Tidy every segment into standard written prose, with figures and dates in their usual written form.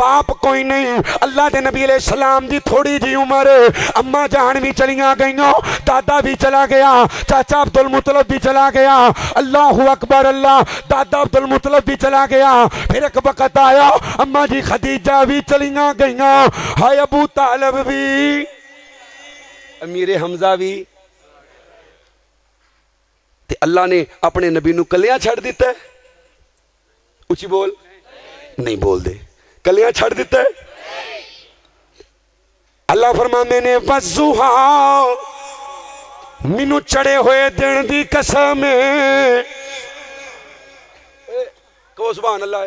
बाप कोई नहीं। अल्लाह के नबी अलैहिस्सलाम दी थोड़ी जी उम्र, अम्मा जान भी चलियां गईयां, दादा भी चला गया, चाचा अब्दुल मुतलब भी चला गया। अल्लाह अकबर अल्लाह, दादा अब्दुल मुतलब भी चला गया। फिर एक वक्त आया अम्मा जी खदीजा भी चलियां गईयां, हाय अबू तालिब भी, अमीर हमजा भी। ते अल्लाह ने अपने नबी नू कलियां छड़ दिता है। उची बोल, नहीं बोल दे, कलियां छड़ दिता है। अल्लाह फरमांदे ने वज़ुहा, मैनू चढ़े हुए दिन दी कसम है। कहो सुभान अल्लाह।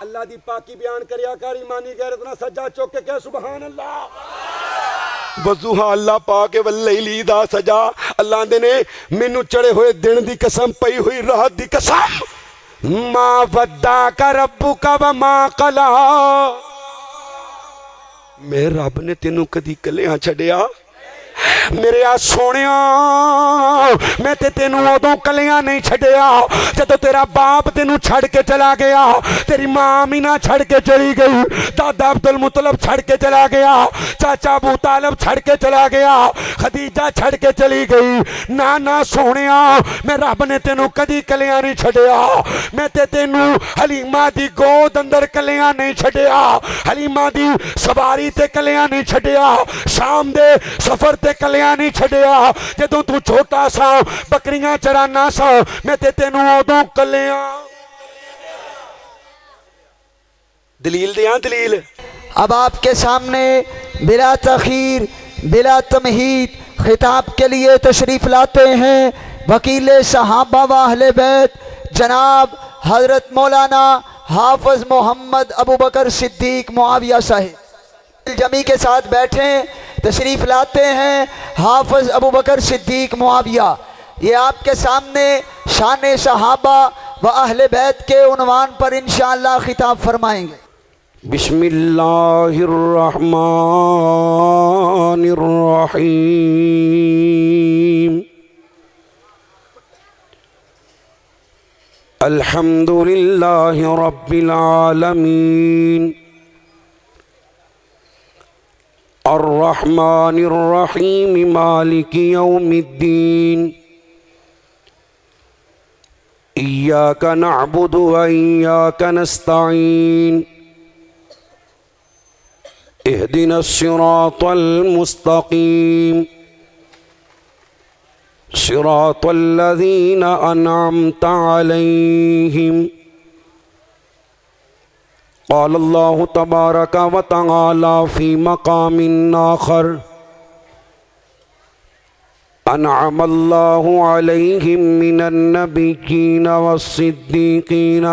अल्लाह दी पाकी बयान करिया कर, ईमानी गैरत ना सज्जा चुक के कह सुभान अल्लाह। वज़ुहा अल्लाह पाक वल्लैली दा सजा। अल्लाह दे ने मैनू चढ़े हुए दिन दी कसम, पई हुई रात दी कसम। मा वद्दा का रब्बुका व मा कला, मैं रब ने तेनू कदी कलियां छड़िया? मेरे आ सोनिया, मैं ते तेनू उदों कलियां नहीं छड़िया जदों तेरा बाप तेनू छड़ के चला गया, तेरी मां मीना छड़ के चली गई, दादा अब्दुल मुतलब छड़ के चला गया, चाचा अबू तालिब छड़ के चला गया, खदीजा छड़ के चली गई। ना ना सोनिया, मैं रब ने तेनू कदी कलियां नहीं छड़िया। मैं ते तेनू हलीमा दी गोद अंदर कलियां नहीं छड़िया, हलीमा दी सवारी ते कलियां नहीं छड़िया, शाम दे सफर ते कलियां नहीं छड़िया। जदों तू छोटा सा बकरियां चराना सा, मैं ते तेनू उदों कलियां। दलील दिया दलील। अब आपके सामने बिला तखीर बिला तमहीद खिताब के लिए तशरीफ लाते हैं वकील सहाबा व अहले बैत जनाब हजरत मौलाना हाफिज मोहम्मद अबू बकर सिद्दीक मुआविया साहिब। जमी के साथ बैठे तशरीफ लाते हैं हाफिज अबू बकर सिद्दीक मुआविया। ये आपके सामने शान सहाबा व अहले बैत के उन्वान पर इंशाअल्लाह खिताब फरमाएंगे। बिस्मिल्लाहिर्रहमानिर्रहीम। अल्हम्दुलिल्लाहि रब्बिल आलमीन, अर्रहमानिर्रहीम, मालिकि यौमिद्दीन, इय्याका नअबुदु व इय्याका नस्तईन, इहदिनस सिरातल मुस्तकीम, सिरातल लज़ीना अनअमता अलैहिम। क़ाल अल्लाहु तबारक व तआला फ़ी मक़ामिन आख़र, अनअमल्लाहु अलैहिम मिनन नबिय्यीन वस्सिद्दीक़ीन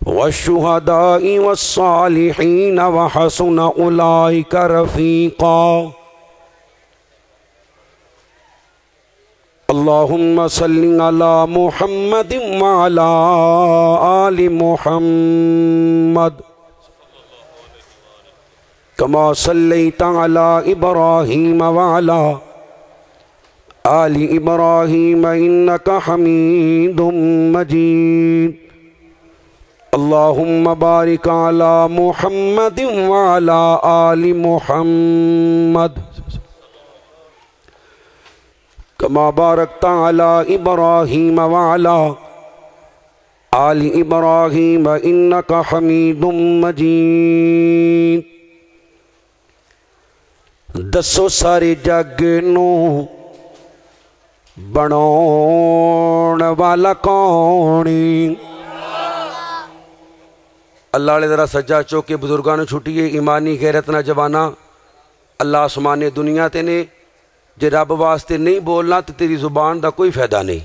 वश्शुहदाኢ वस्सालिहीन व हसुन उलाइका रफ़ीक़ा। अल्लाहुम्मा सल्लि अला मुहम्मदिन व अला आलि मुहम्मद कमा सल्लैता अला इब्राहीम व अला आलि इब्राहीम इन्नका हमीदुम मजीद। अल्लाहुम्मा बारिक अला मुहम्मदिन व अला आलि मुहम्मद कमा बारकता अला इब्राहीम व अला आलि इब्राहीम इन्नका हमीदुम मजीद। दसो सारे जग नू बनाउण वाला कौन? अल्लाह ने जरा सज्जा चौके बुजुर्गों ने छुट्टिए, ईमानी गैरत ना जबाना। अल्लाह आसमाने दुनिया ते ने, जे रब वास्ते नहीं बोलना तो तेरी जुबान का कोई फायदा नहीं।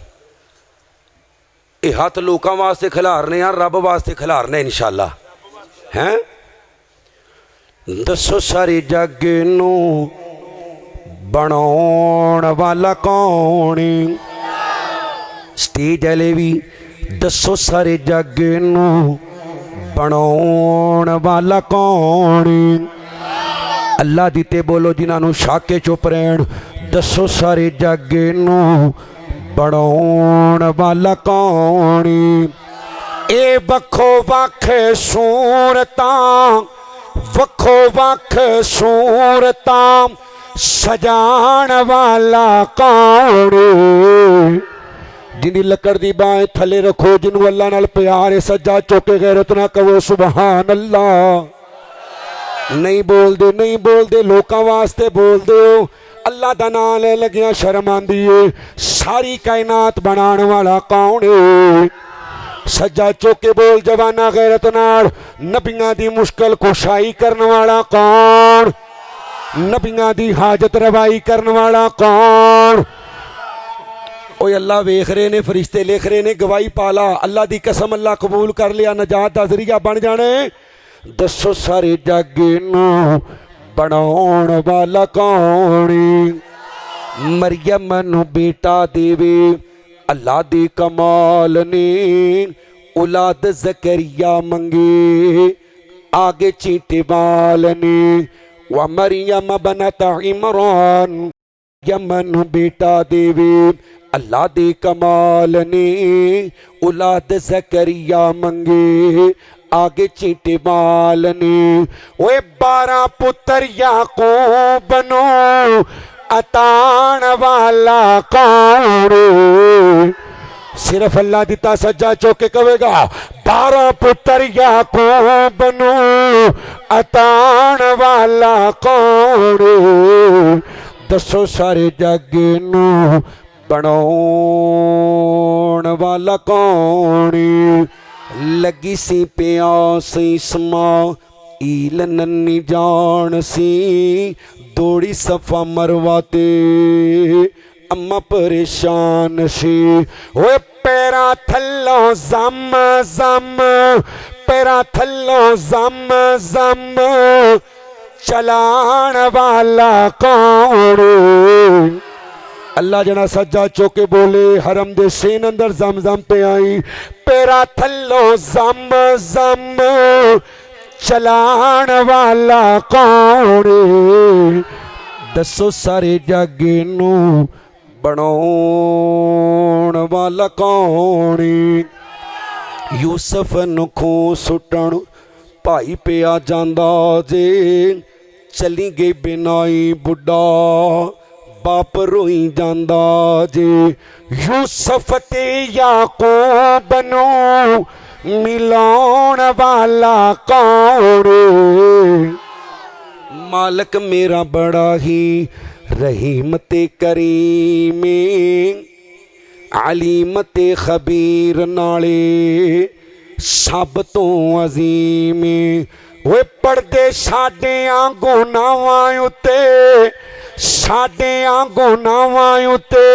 ये हाथ लोगों वास्ते खिलारने हैं, रब वास्ते खिलारने इंशाअल्लाह हैं। दसो सारे जग नू बनाउण वाला कौन? स्टेज वाले भी दसो सारे जग नू बनाउण वाला कौन? अल्लाह दी ते बोलो जिन्होंने शाके चुप रहन। दसो सारे जग नू बनाउण वाला कौन? ए वखो वख सूरतां वखो वख सूरतां सजाण वाला कौन जिंदी लकड़ दी बाएं थले रखो जिन्हों अल्लाह नाल प्यार है सज्जा चौके गैरत ना कहो सुबहान अल्लाह। नहीं बोलते लोकां वास्ते बोलते हो अल्लाह दा नाम ले लगिया शर्म आंदी है। सारी कायनात बनाने वाला कौन है? सज्जा चौके बोल जवाना गैरत नाल नबियां दी मुश्किल कुशाई करने वाला कौन? नबियां दी हाजत रवाई करने वाला कौन? ओए अल्लाह वेख रहे ने फरिश्ते लिख रहे ने गवाही पाला अल्लाह दी कसम अल्लाह कबूल कर लिया नजात दा जरिया बन जाने। दसो सारे जग नूं बनाउण वाला कौन? मरियम नूं बेटा देवे अल्लाह दी कमाल ने औलाद जकरिया मंगे आगे चींटे बाल ने व मरियम बनत इमरान यमन बेटा देवे अल्लाह दे कमाल ने औलाद जकरिया मंगे आगे चींटे बाल ने। ओए 12 पुत्र याकूब बनो अतान वाला कौन? सिर्फ अल्लाह दिता सज्जा चौके कहेगा 12 पुत्र याकूब बनो अतान वाला कौन? दसो सारे जग नूं बनाउण वाला कौन? लगी सी प्यास इस्माइल नन्नी जान सी दौड़ी सफा मरवाते अम्मा परेशान सी। ओए पैरा थल्लों जम जम पैरा थल्लों जम जम चलाण वाला कौन? अल्लाह जना सज्जा चौके बोले हरम दे सेन अंदर जम जम पे आई पैरा थल्लो जम जम चलाण वाला कौन? दसो सारे जग नूं बनाउण वाला कौन? यूसुफ नूं खूह सुटण भाई पिया जांदा जे चली गई बिनाई बुढ़ा बाप रोई जांदा जे। यूसुफ ते याकूब नूं मिलाउण वाला कौन? मालिक मेरा बड़ा ही रहीम ते करीम अलीम ते खबीर नाले सब तो अजीम। वे पढ़दे साडियां गुनाहां उत्ते साडियां गुनाहां उत्ते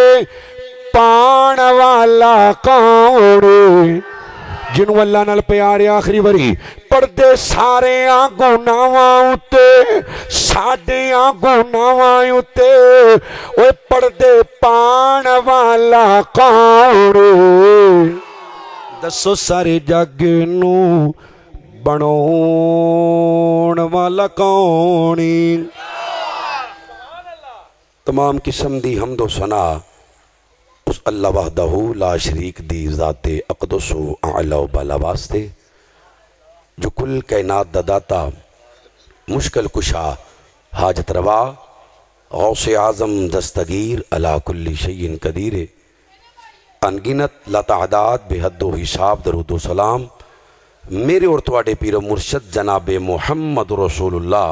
पाण वाला कौन? जिन्हों अल्लाह नाल प्यार आखिरी बारी पढ़दे सारे गुनाहां उत्ते साडियां गुनाहां उत्ते ओए पढ़दे पाण वाला कौन? दसो सारे जग नूं बनाउण वाला कौन? तमाम किस्म दी हमदो सना उस अल्लाह वहदहू ला शरीक दी ज़ाते अक़दस व आला व बाला वास्ते जो कुल कायनात दा दाता मुश्किल कुशा हाजत रवा गौसे आज़म दस्तगीर अला कुल्ली शैइन कदीर अनगिनत लातादाद बेहदो हिसाब दरूदो सलाम मेरे और तुहाडे पीर मुर्शद जनाबे मुहम्मद रसूलुल्लाह।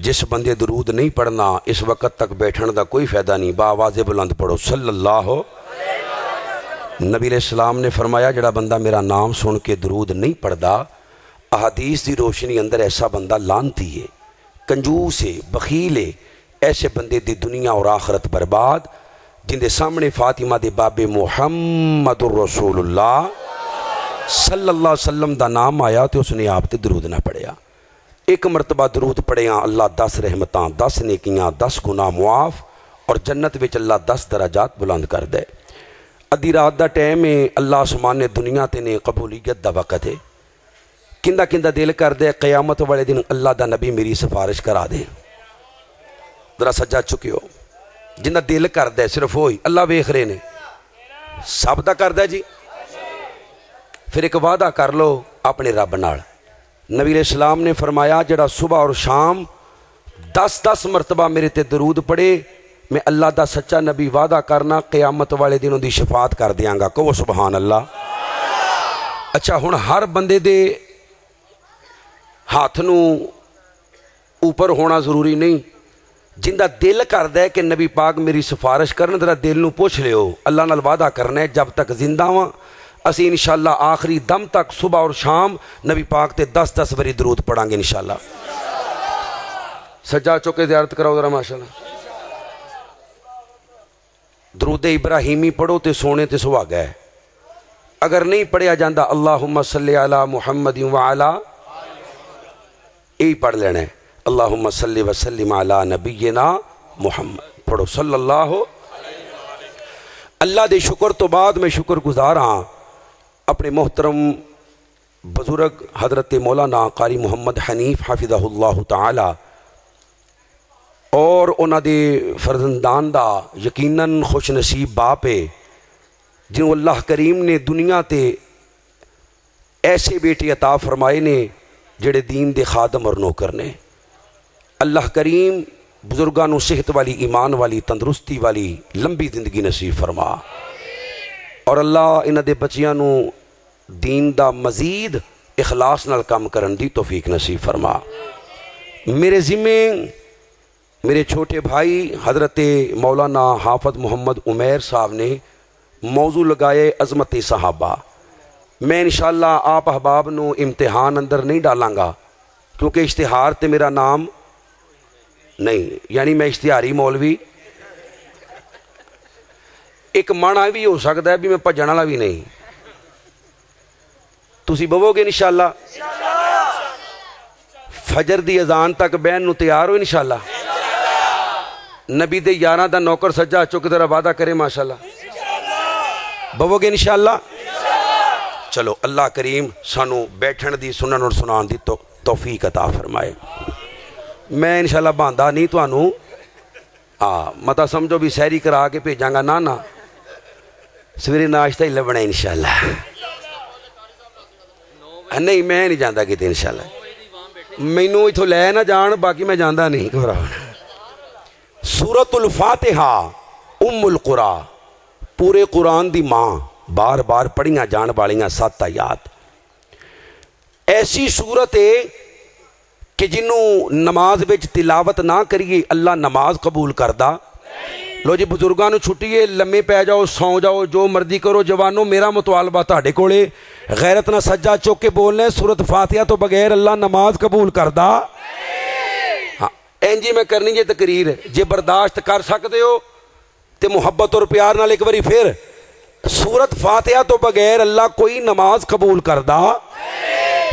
जिस बंदे दरूद नहीं पढ़ना इस वक़्त तक बैठने का कोई फ़ायदा नहीं। बावाज़े बुलंद पढ़ो सल्लल्लाहु। नबी अलैहिस्सलाम ने फरमाया जड़ा बंदा मेरा नाम सुन के दरूद नहीं पढ़ता अहदीस की रोशनी अंदर ऐसा बंदा लानती है कंजूस है बखील है। ऐसे बंदे दी दुनिया और आखरत बर्बाद जिंदे सामने फातिमा दे बाबे मुहम्मद रसूलुल्लाह सल्लल्लाहु अलैहि वसल्लम दा नाम आया तो उसने आप ते दरूद ना पढ़िया। एक मरतबा दरूद पढ़िया अल्लाह 10 रहमतां 10 नेकियां 10 गुनाह मुआफ़ और जन्नत विच अल्लाह 10 दराजात बुलंद कर दे। अद्धी रात का टाइम है अल्लाह आसमान ने दुनिया ते ने कबूलियत का वक़्त है। किंदा किंदा दिल कर दे क़यामत वाले दिन अल्लाह दा नबी मेरी सिफारिश करा दे। जरा सज्जा चुकियो जिन्ना दिल कर दे सिर्फ वही अल्लाह वेख रहे ने सब दा कर दे जी। फिर एक वादा कर लो अपने रब नाल। नबी अलैहिस्सलाम ने फरमाया जड़ा सुबह और शाम 10-10 मरतबा मेरे ते दरूद पढ़े, मैं अल्लाह दा सच्चा नबी वादा करना क़यामत वाले दिन उनकी शफात कर दियांगा। कहो सुबहान अल्लाह। अच्छा हुण हर बंदे दे हाथ नूं ऊपर होना जरूरी नहीं। जिंदा दिल करदा है कि नबी पाक मेरी सिफारिश करन, तेरा दिल नूं पुछ लियो। अल्लाह नाल वादा करना है जब तक जिंदा वां असी इंशाअल्लाह आखिरी दम तक सुबह और शाम नबी पाक ते 10-10 बारी दरूद पढ़ांगे इंशाअल्लाह। सज्जा चुके ज़ियारत कराओ जरा माशाअल्लाह। दरूद इब्राहिमी पढ़ो तो सोने ते सुहागा है। अगर नहीं पढ़िया जाता अल्लाहुम्मा सल्ली अला मुहम्मद व अला, यही पढ़ लेना है अल्लाहुम्मा सल्ली व सल्लिम अला नबीना मुहम्मद। पढ़ो सल्लल्लाहु। अल्लाह दे शुक्र तो बाद मैं शुक्रगुजार हाँ अपने मोहतरम बुजुर्ग हज़रत मौलाना कारी मुहम्मद हनीफ हाफिज़हुल्लाह ताला और उन्हां दे फर्जंदान दा यकीनन खुश नसीब बाप है जिन्हों अल्लाह करीम ने दुनिया ते ऐसे बेटे अता फरमाए ने जेड़े दीन दे खादम और नौकर ने। अल्लाह करीम बुजुर्गां नूं सेहत वाली, ईमान वाली, तंदुरुस्ती वाली लंबी जिंदगी नसीब फरमा और अल्लाह इन्हां दे बच्चियां नूं दीन दा मजीद इखलास नाल काम करन दी तौफीक नसीब फरमा। मेरे ज़िम्मे मेरे छोटे भाई हज़रत मौलाना हाफिज़ मोहम्मद उमैर साहब ने मौजू लगाए अज़मत सहाबा। मैं इंशाअल्लाह आप अहबाब नूं इम्तिहान अंदर नहीं डालांगा क्योंकि इश्तिहार ते मेरा नाम नहीं, यानी मैं इश्तिहारी मौलवी। एक माना भी हो सकता है भी मैं भजन वाला भी नहीं। तुसी बवोगे इंशाअल्लाह। फजर दी अजान तक बहन नूं तैयार हो इंशाअल्लाह। नबी दे यारां दा नौकर सज्जा चुक तेरा वादा करे माशाअल्लाह। बवोगे इंशाअल्लाह। चलो अल्लाह करीम सानू बैठण दी सुनन और सुनान दी तौफीक अता फरमाए। मैं इंशाअल्लाह बहांदा नहीं तुहानू मता समझो भी सैरी करा के भेजांगा ना ना, सवेरे नाश्ता ही लभना इंशाअल्लाह। नहीं मैं नहीं जाता किते इंशाअल्लाह। मैनू इथों लै ना जान, बाकी मैं जाता नहीं घबराना। सूरतुल फातिहा उम्मुल कुरा, पूरे कुरान दी माँ, बार बार पढ़ियां जान वालियां 7 आयात। ऐसी सूरत है कि जिन्हों नमाज विच तिलावत ना करिए अल्लाह नमाज कबूल करदा। लो जी बुजुर्गों नूं छुट्टी है, लम्मे पै जाओ, सौ जाओ, जो मर्जी करो। जवानों मेरा मुतालबा तुहाडे कोले गैरत ना सज्जा चुक के बोलना है, सूरत फातिहा तो बगैर अल्लाह नमाज कबूल करदा। हाँ इंजी मैं करनी जे तकरीर, जे बर्दाश्त कर सकते हो तो मुहब्बत और प्यार नाल एक बारी फिर सूरत फातिहा तो बगैर अल्लाह कोई नमाज कबूल करदा।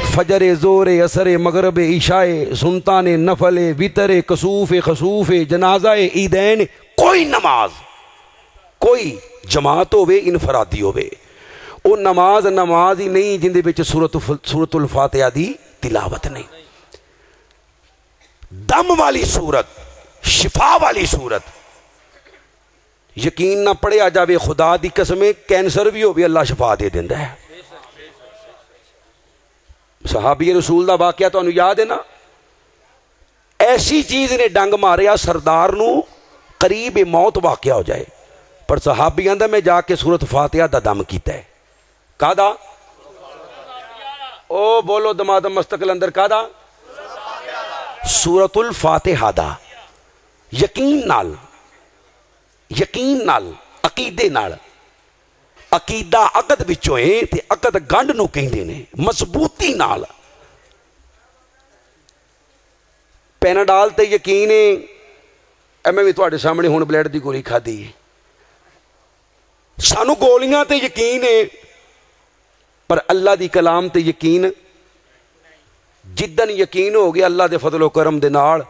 फजरे जोरे असरे मगरबे ईशाए सुनताने नफले वितरे कसूफे खसूफे जनाजाए ईदैन, कोई नमाज कोई जमात होवे इनफरादी होवे वो नमाज नमाज ही नहीं जिंदे विच सूरतुल फातिहा दी तिलावत नहीं। दम वाली सूरत, शिफा वाली सूरत, यकीन ना पढ़िया जावे खुदा दी कसम कैंसर भी होवे अल्लाह शिफा दे दिंदा है। सहाबी रसूल दा वाकया तुहानू याद है ना, ऐसी चीज ने डंग मारिया सरदार नू करीब मौत वाकया हो जाए, पर सहाबी आंदा मैं जाके सूरत फातिहा दा दम कीता है। कादा? ओ बोलो दमाद मस्तकल अंदर कादा? सूरतुल फातिहा दा। यकीन नाल अकीदे नाल, अकीदा अकद विचों है ते अकद गंढ नूं कहंदे ने, मजबूती नाल। पैनाडाल ते यकीन है, मैं भी तुहाडे सामने हुण ब्लड दी गोली खाधी है। सानू गोलियां ते यकीन है पर अल्लाह दी कलाम ते यकीन। जिदन यकीन हो गया अल्लाह दे फजलो करम दे नाल,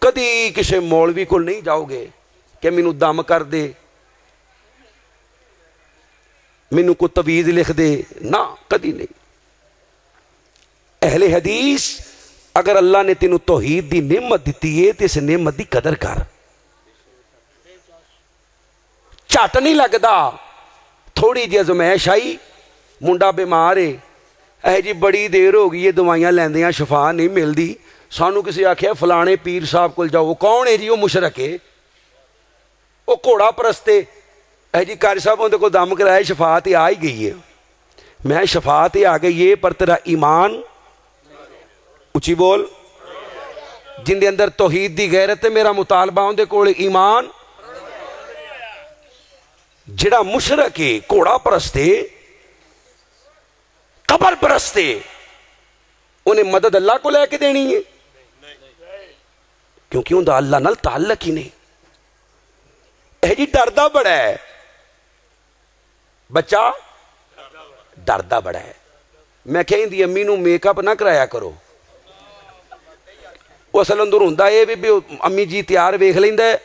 कदी किसी मौलवी कोल नहीं जाओगे कि मैनू दम कर दे, मैनू कोई तवीज़ लिख दे, ना कदी नहीं। अहले हदीस अगर अल्लाह ने तेनू तौहीद दी नेमत दी है तो इस नेमत की कदर कर। झट नहीं लगता, थोड़ी जी अजमैश आई, मुंडा बीमार है, ऐ जी बड़ी देर हो गई है दवाइयां लैंदियां शफा नहीं मिलती, सानू किसी आख्या फलाने पीर साहब को जाओ। कौन है जी? वो मुशरक है, वो घोड़ा परस्ते। ऐ जी कारी साहब उनके को दम कराया, शफा तो आ ही गई है। मैं शफा तो आ गई है पर तेरा ईमान, उची बोल, जिंदे अंदर तौहीद दी गैरत है, मेरा मुतालबा उनके कोल ईमान। जिहड़ा मुशरक है, घोड़ा परस्ते, कबर परस्ते, उन्हें मदद अल्लाह को लैके देनी है, क्योंकि उनका अल्लाह नाल ताल्लुक ही नहीं। यह जी डरदा बड़ा है बच्चा, डरदा बड़ा है। मैं क्या इंदी अम्मी नू मेकअप ना कराया करो, वो असल अंदर होंदा है भी अम्मी जी तैयार वेख लैंदा है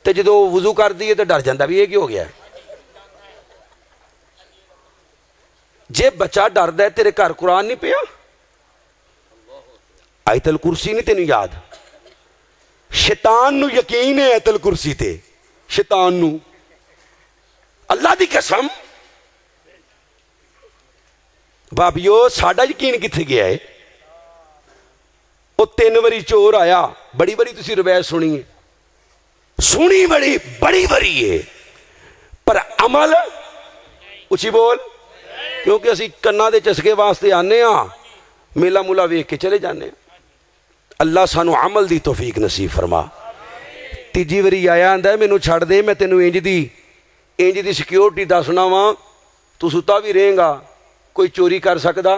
ते जो वजू करदी है तो डर जाता भी ये की हो गया। जे बच्चा डरदा है, तेरे घर कुरान नहीं पिया, आयतल कुर्सी नहीं तेन याद? शैतान नू यकीन है आयतल कुर्सी ते, शैतान नू अल्लाह दी कसम भाभीओ साडा यकीन कित्थे गया है? वो 3 बारी चोर आया, बड़ी बड़ी तुसी रवायत सुनी है, सुनी बड़ी बड़ी बड़ी है, पर अमल उची बोल, क्योंकि असी कन्ना दे चस्के वास्ते आने मेला मूला वेख के चले जाने। अल्लाह सानू अमल दी तौफीक नसीब फरमा। तीजी बारी आया, आंदा मैनू छड़ दे, मैं तेनू इंज दी सिक्योरिटी दसना वा, तू सुता भी रहेगा, कोई चोरी कर सकदा?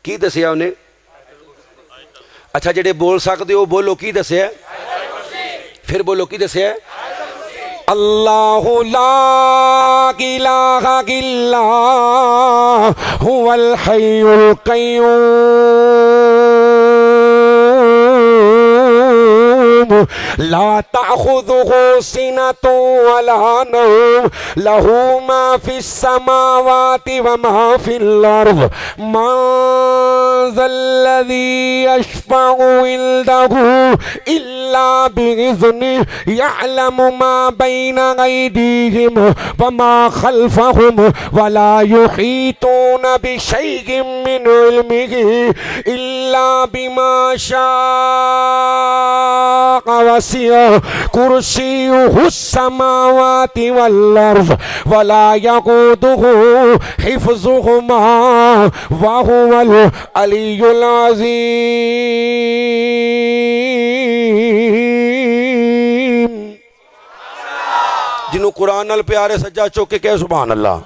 की दसिया उन्हें? अच्छा जेडे बोल सकते हो बोलो, की दसिया? फिर बोलो की दसिया? अल्लाहु ला इलाहा इल्ला हुवल हय्युल कय्यूम ला ताखुज़ुहु सिनतुन वला नौम लहू मा फिस समावाति व मा फिल अर्ज़ मन ज़ल्लज़ी यशफ़अु इंदहु इल्ला बिइज़्निहि यअलमु मा बैन अयदीहिम व मा खल्फ़हुम वला युहीतून बिशैइन मिन इल्मिहि इल्ला बिमा शाअ वसिअ कुर्सियुहुस समावाति वल अर्ज़ वला यऊदुहु हिफ़्ज़ुहुमा व हुवल अलियुल अज़ीम। जिन्हों कुरान नाल प्यार है सज्जा चुक के कह सुभान अल्लाह।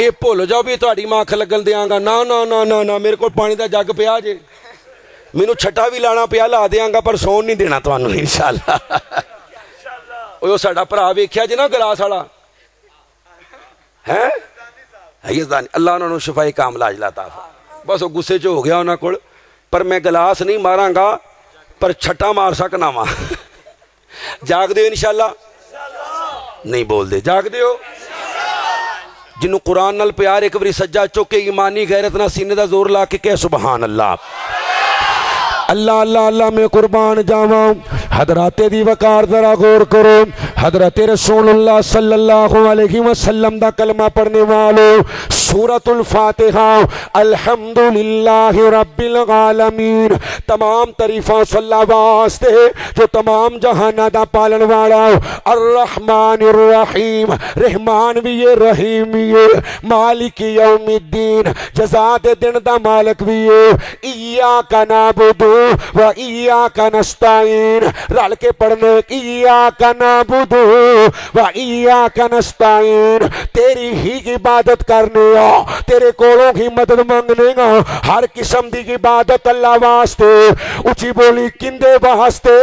ये भुल जाओ भी तुहाडी मां अख लगन देंगा, ना ना ना ना ना, मेरे को पानी का जग पिया जे, मैनू छट्टा भी लाना पिया ला देंगा, पर सौन नहीं देना तुहानू इंशाअल्लाह। वो साडा भरा वेख्या जे ना गिलास वाला है यज़दानी, अल्लाह उन्होंने शफाई कामला अजलाता, बस वो गुस्से च हो गया उन्होंने कोल, पर मैं गिलास नहीं मारांगा पर छट्टा मार सकना वा। जाग दे इंशाअल्लाह, नहीं बोल दे, जाग दे। जिन्हों कुरान नाल प्यार एक बारी सज्जा चुक के ईमानी गैरत ना सीने दा जोर ला के कह सुभान अल्लाह। अल्लाह अल्लाह अल्लाह मैं कुर्बान जावा। हजराते दी वकार जरा गौर करो, हजरत रसूलुल्लाह सल्लल्लाहु अलैहि वसल्लम दा कलमा पढ़ने वालो, सूरतुल फातिहा अल्हम्दुलिल्लाहि रब्बिल आलमीन, तमाम तरीफा सल्ला वास्ते जो तमाम जहाना दा पालन वाला, अर्रहमानिर रहीम, रहमान भी है रहीम भी है, मालिक यौमिद्दीन, जज़ा दे दिन दा मालिक भी है, इय्याका नअबुदु व इय्याका नस्तईन, रल के पढ़ने इय्याका नअबुदु व इय्याका नस्तईन, तेरी ही इबादत करने, तेरे कोलों की मदद मांगने, हर किस्म की इबादत अल्लाह वास्ते। उची बोली किंदे वास्ते?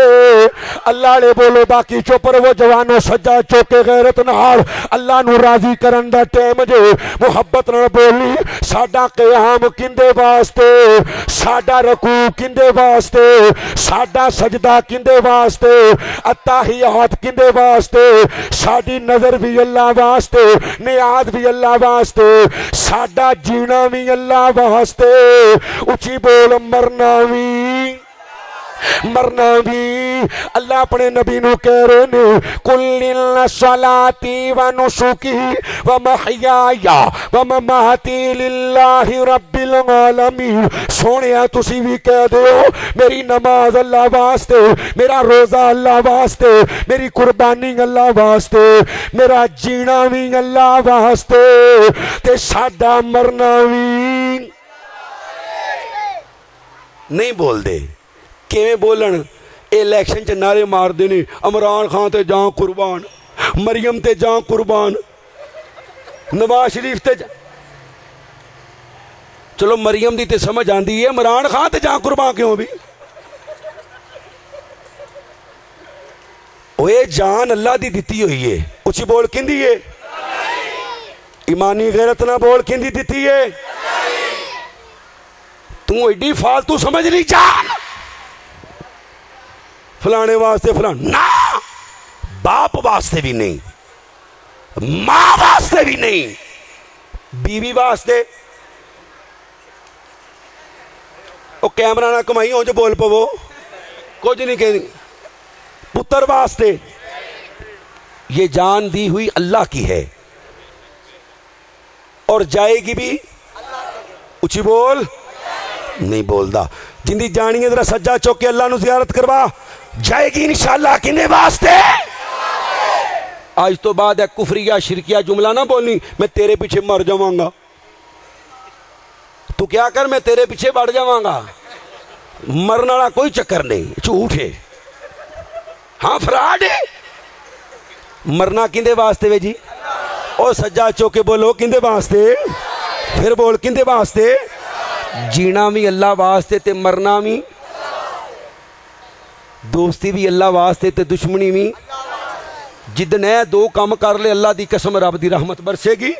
अल्लाह ने बोलो बाकी चुप रहो जवानों, सज्जा चौके गैरत नाल अल्लाह नू राजी करन दा टाइम जे, मुहब्बत नाल बोली साडा क़याम किंदे वास्ते, साडा रकू किंदे वास्ते, साडा सजदा किंदे वास्ते, अत्ताहियात किंदे वास्ते, साडी नजर भी अल्लाह वास्ते, नियाज भी अल्लाह वास्ते, साडा जीना भी अल्लाह वास्ते। उची बोल मरना भी मरना भी। अल्लाह अपने नबी नू कह रहे ने कुल्लिन सलाती व नुसुकी व महयाया व ममाती लिल्लाहि रब्बिल आलमीन। सोनिया तुसी भी कह दो मेरी नमाज अल्लाह वास्ते, मेरा रोजा अल्लाह वास्ते, मेरी कुर्बानी अल्लाह वास्ते, मेरा जीना भी अल्लाह वास्ते ते साडा मरना भी। नहीं बोलते किवें बोलन? इलैक्शन च नारे मारते ने इमरान खान ते जां कुर्बान, मरियम ते जां कुर्बान, नवाज शरीफ ते चलो मरियम दी ते समझ आंदी है, इमरान खान ते जां कुर्बान क्यों भी? ओए जान अल्लाह दी दिती हुई है। उची बोल किंदी है? ईमानी गैरत ना बोल किंदी दिती है? तू एडी फालतू समझ नहीं जान फलाने वास्ते फलान ना, बाप वास्ते भी नहीं, मां वास्ते भी नहीं, बीवी वास्ते। ओ कैमरा ना कमाई हो जो बोल पवो, कुछ नहीं कह। पुत्र वास्ते ये जान दी हुई अल्लाह की है और जाएगी भी। उची बोल। नहीं बोलता। जिंदी जानी है जरा सज्जा चौक के अल्लाह नु ज़ियारत करवा, जाएगी इंशाअल्लाह किने वास्ते। आज तो बाद है कुफरिया शिरकिया जुमला ना बोलनी, मैं तेरे पीछे मर जावांगा। तू क्या कर, मैं तेरे पीछे बढ़ जावांगा। मरने वाला कोई चक्कर नहीं, झूठ है। हाँ फराड है। मरना किंदे वास्ते वे जी? ओ सज्जा चौके बोलो किंदे वास्ते? फिर बोल किंदे वास्ते? जीना भी अल्लाह वास्ते ते मरना भी, दोस्ती भी अल्लाह वास्ते ते दुश्मनी भी। जिदन है दो काम कर ले अल्लाह दी कसम रब दी रहमत बरसेगी,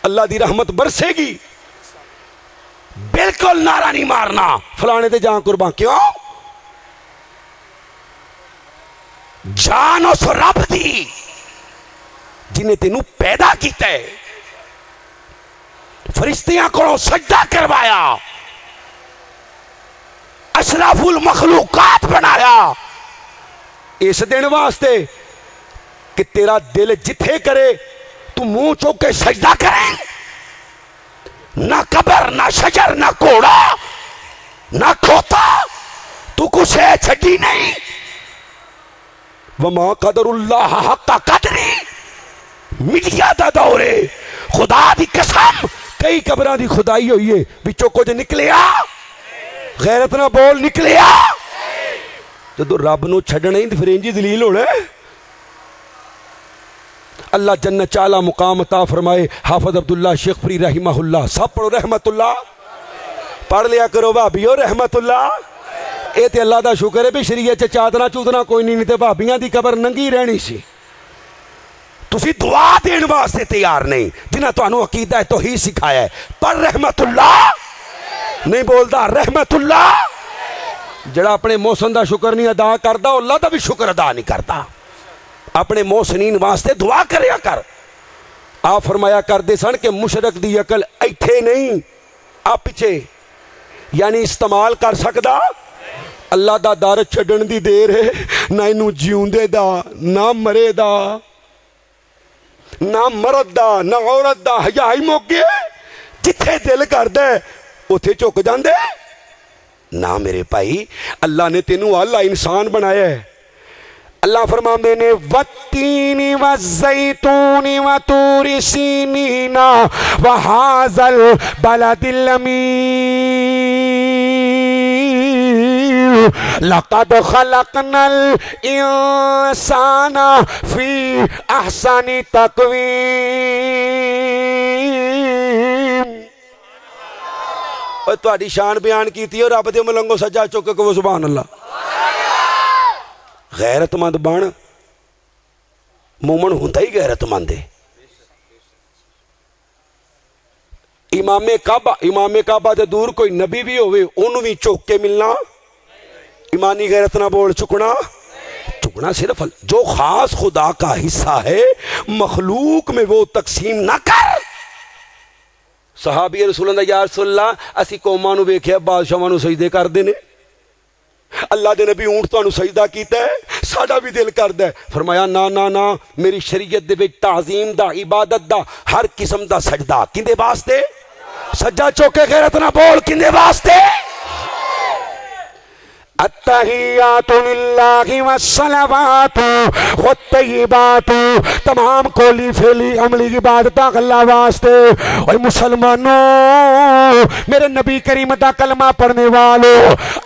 अल्लाह दी रहमत बरसेगी। बिल्कुल नारा नहीं मारना फलाने ते जान कुर्बान। क्यों? जान उस रब दी जिन्हें तेनू पैदा किया है, फरिश्तियां को सजदा करवाया, अशरफुल मखलूकात बनाया इस दिन वास्ते कि तेरा दिल जिथे करे तू मुंह चुक के सजदा करे। ना कबर, ना शजर, ना घोड़ा, ना खोता, तू कुछ है छड़ी नहीं। वमा कदरुल्लाह हक्का कदरी। मीडिया दा दौरे, खुदा दी कसम कई कबरां दी खुदाई हुई है, विचों कुछ निकलिया? गैरत ना बोल निकलिया। जो रब नू छड्डना ही फिर इंज दलील होना। अल्लाह जन्नत चाला मुकाम अता फरमाए। हाफिज अब्दुल्ला शेखपुरी रहमतुल्लाह, सब पढ़ो रहमतुल्लाह, पढ़ लिया करो भाभीओ रहमतुल्लाह। ये तो अल्लाह का शुक्र है भी शरीयत च चादना चूदना कोई नहीं तो भाभियां दी कबर नंगी रहनी सी। तुसी दुआ देने वास्ते तैयार नहीं, जिन्हें तुहानू अकीदा है तौहीद सिखाया है। पर रहमतुल्लाह नहीं बोलता, रहमतुल्लाह। जड़ा अपने मौसम का शुक्र नहीं अदा करता, अल्लाह का भी शुक्र अदा नहीं करता। अपने मोहसिनीन वास्ते दुआ करया कर। आप फरमाया करते सन कि मुशरक दी अकल इत्थे नहीं आ पिछे, यानी इस्तेमाल कर सकता। अल्लाह दा दर छड्डण दी देर है, ना इनू जिउंदे दा, ना मरे दा, ना मरद दा, ना औरत दा। हया ही मुक गया। जिथे दिल करदा उथे झुक जांदे ना। मेरे भाई अल्लाह ने तेनू आला इंसान बनाया है। अल्लाह फरमाते ने वत्तीनी व ज़ैतूनी व तूरी सीनीना व हाज़ल बलदिल अमीन लक़द ख़लक़नल इंसाना फ़ी अहसनी तक़वीम। और तुहाडी शान बयान की थी और रब दे मलंगो सज्जा चुक के वो सुभान अल्लाह। गैरतमंद बन, मोमन होंदा ही गैरतमंद है। इमामे काबा ते दूर कोई नबी भी होवे उन्होंने भी चुक के मिलना। ईमानी गैरत ना बोल चुकना। चुकना सिर्फ जो खास खुदा का हिस्सा है मखलूक में वो तकसीम ना कर। सहाबी रसूल या रसूलल्लाह असी कौमां नूं वेखिया बादशाहां नूं सजदे करदे ने, अल्लाह दे नबी ऊंट तुहानू सजदा कीता है, साडा भी दिल करदा है। फरमाया ना ना ना, मेरी शरीयत दे विच ताज़ीम दा, इबादत दा, हर किस्म दा सजदा किंदे वास्ते? सज्जा चौके गैरत ना बोल, किंदे वास्ते? अत्तहियातु लिल्लाहि वस्सलावातु वत्तय्यिबातु, तमाम कोली फेली अमली इबादत अल्लाह वास्ते। ओए मुसलमानों, मेरे नबी करीम दा कलमा पढ़ने वालो,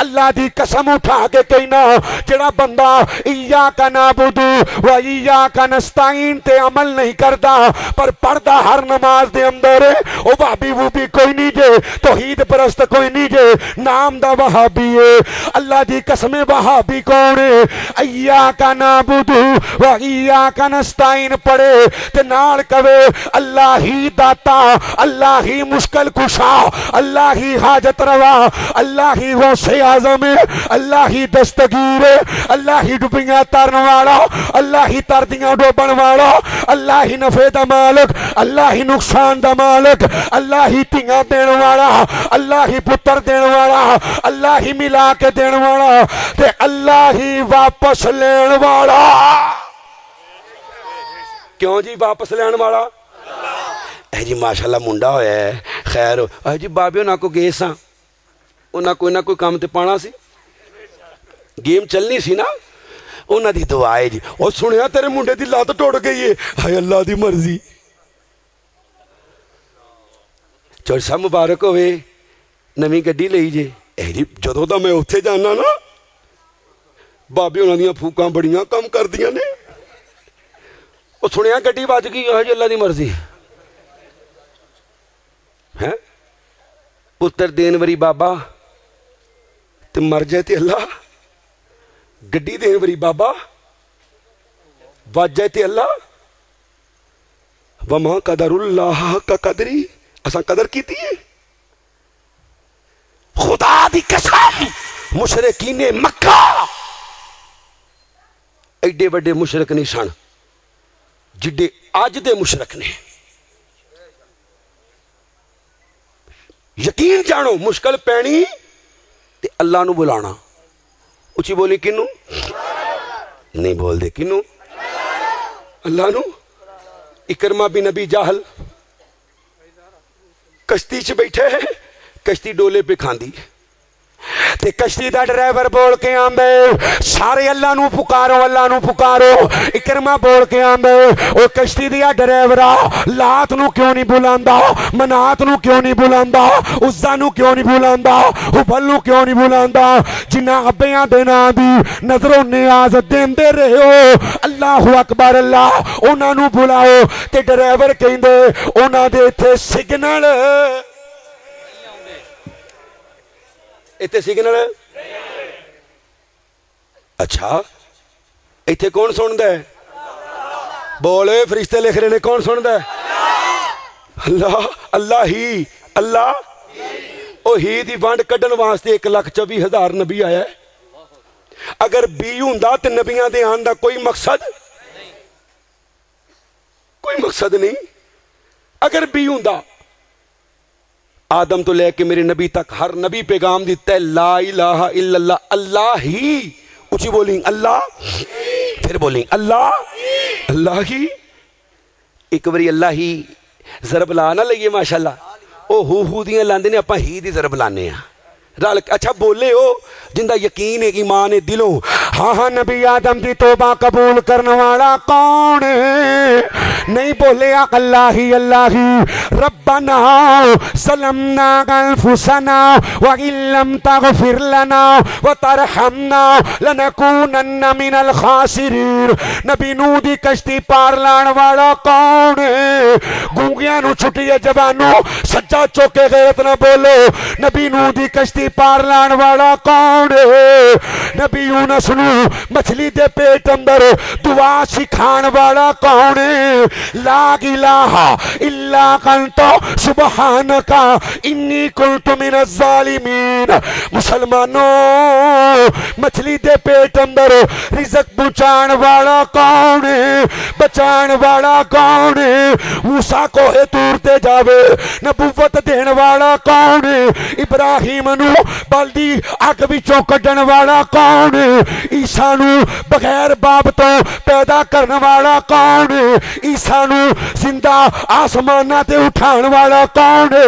अल्लाह दी कसम उठा के कहना, जेड़ा बंदा इय्याका नअबुदु व इय्याका नस्तईन ते अमल नहीं करदा पर पढ़दा हर नमाज दे अंदर, ओ वहाबी वूबी कोई नहीं जे, तौहीद परस्त कोई नहीं जे, नाम दा वहाबी है। अल्लाह दी कसम, वहाबी कौन है? इय्याका नअबुदु व इय्याका नस्तईन पढ़े ते नाल कवे अल्लाह ही दाता, अल्लाह ही मुश्किल कुशा, अल्लाह ही हाजत रवा, अल्लाह ही गौसे आजम है, अल्लाह ही दस्तगीर है, अल्लाह ही डुबियां तरन वाला, अल्लाह ही तरदियां डोबन वाला, अल्लाह ही नफे दा मालिक, अल्लाह ही नुकसान दा मालिक, अल्लाह ही धियां देण वाला, अल्लाह ही पुत्र देण वाला, अल्लाह ही मिला के देण वाला ते अल्लाह ही वापस लेण वाला। क्यों जी वापस लेण वाला? है जी माशाल्लाह मुंडा होया है, खैर है जी। बाबे उन्हां को गए सां, उन्हां कोई ना कोई काम ते पाना सी, गेम चलनी सी ना, उन्हां दी दुआ है जी। और सुनिया तेरे मुंडे दी लत्त टुट गई है, हाय अल्लाह दी मर्जी। चौसा मुबारक होवे, नवीं गड्डी लई जे। है जी जदों दा मैं उत्थे जाना ना, बाबे उन्हां दियां फूकां बड़ियां कम करदियां ने। ਉਹ ਸੁਣਿਆ ਗੱਡੀ ਵੱਜ ਗਈ, ਉਹ ਜੀ ਅੱਲਾ ਦੀ ਮਰਜ਼ੀ ਹੈ। ਪੁੱਤਰ ਦੇਣ ਵਾਰੀ ਬਾਬਾ ਤੇ ਮਰ ਜਾਏ ਤੇ ਅੱਲਾ, ਗੱਡੀ ਦੇਣ ਵਾਰੀ ਬਾਬਾ ਵੱਜ ਜਾਏ ਤੇ ਅੱਲਾ। ਵਮਾ ਕਦरुल्लाह का कदरी, असां कदर कीती है। खुदा दी कसम, मुशरिकीने मक्का एडे वड्डे मुशरिक नहीं सन जिड्डे अज दे मुशरक ने। यकीन जानो, मुश्किल पैनी ते अल्लाह नू बुलाना। उची बोली किनू नहीं बोलते, किनू? अल्लाह नू। इकरमा बिन नबी जाहल कश्ती च बैठे है, कश्ती डोले पे खांदी ते कश्ती दा ड्राइवर बोल के आंदे, सारे अल्लाह नू पुकारो, अल्लाह नू पुकारो। इकरमा बोल के आंदे, ओ कश्ती दिया ड्राइवरा, लात नू क्यों नहीं बुलांदा, मनात नू क्यों नहीं बुलांदा, उज़्ज़ा नू क्यों नहीं बुलांदा, हुबल नू क्यों नहीं बुलांदा, जिन्ना अब्बियां दे नां दी नजरों नियाज देंदे रहे हो, अल्लाहु अकबर अल्लाह, उन्हां नू बुलाओ। ते ड्राइवर कहंदे उन्हां दे इत्थे सिग्नल, इत्थे सिग्नल। अच्छा इत्थे कौन सुनदा है? बोले फरिश्ते लिख रहे ने, कौन सुनदा है? अल्लाह। अल्लाह ही, अल्लाह ओ ही दी वंड कड्ढण वास्ते 1,24,000 नबी आया है। अगर बी हुंदा ते नबियां दे आन दा कोई मकसद, कोई मकसद नहीं। अगर बी हुंदा, आदम तो लेके मेरे नबी तक हर नबी पैगाम दिता है, ला इलाहा इल्लल्लाह, अल्लाह ही। ऊंची बोली अल्लाह, फिर बोली अल्लाह, अल्लाह ही। एक बारी अल्लाह ही जरब ला ना लईए माशाल्लाह, ओ हू दियां लांदे ने, आपां ही दी जरब लाने आ रल। अच्छा बोले हो जिंदा यकीन है, ईमान है दिलों। हाँ हाँ नबी आदम की तौबा कबूल करने वाला कौन है? नहीं बोले अल्लाह ही, अल्लाह ही। रब्बना सलमना अनफुसना व इल्लम तगफिर लना व तरहमना लनकूनन्ना मिनल खासिरीन। नबी नूह दी कश्ती पार लाने वाला कौन है? गूंगियां नू छुट्टिए जवानों, सज्जा चौके गैरत ना बोलो। नबी नूह दी कश्ती पार लाण वाला कौन है? नबी यूनुस नू मछली दे पेट अंदर दुआ सिखाण वाला कौन है? ला इलाहा इल्ला अंता सुबहानका इन्नी कुन्तु मिनज़ ज़ालिमीन। मुसलमानों, मछली दे पेट अंदर रिज़्क पहुंचाण वाला कौन है? बचाण वाला कौन है? मूसा कोहे तूर ते जावे नबुव्वत देण वाला कौन है? इब्राहिम नू बलदी अग विचों कड्डण वाला कौन है? ईसा नू बगैर बाप तो पैदा करने वाला कौन है? ईसा नू जिंदा आसमाना ते उठाण वाला कौन है?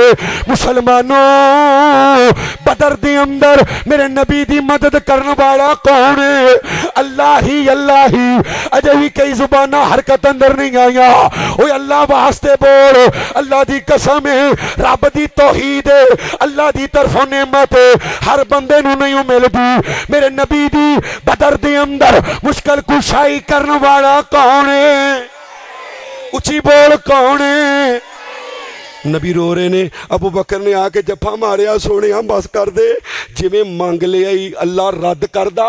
मुसलमानों, बदर दे अंदर मेरे नबी दी मदद करने वाला कौन है? अल्लाह ही अल्लाह ही। अजे भी कई जुबाना हरकत अंदर नहीं आया। ओए अल्लाह वास्ते बोल, अल्लाह दी कसम है, रब दी तौहीद है, अल्लाह दी तरफों नेमत है, हर बंदे नू नहीं मिलदी। मेरे नबी दी बदर दे अंदर मुश्किल कुशाई करने वाला कौन है? उची बोल कौन है? नबी रो रहे ने। अबू बकर ने आके जफा मारिया, सोने बस कर दे, जिवें मंग लिया ही अल्लाह रद्द करदा।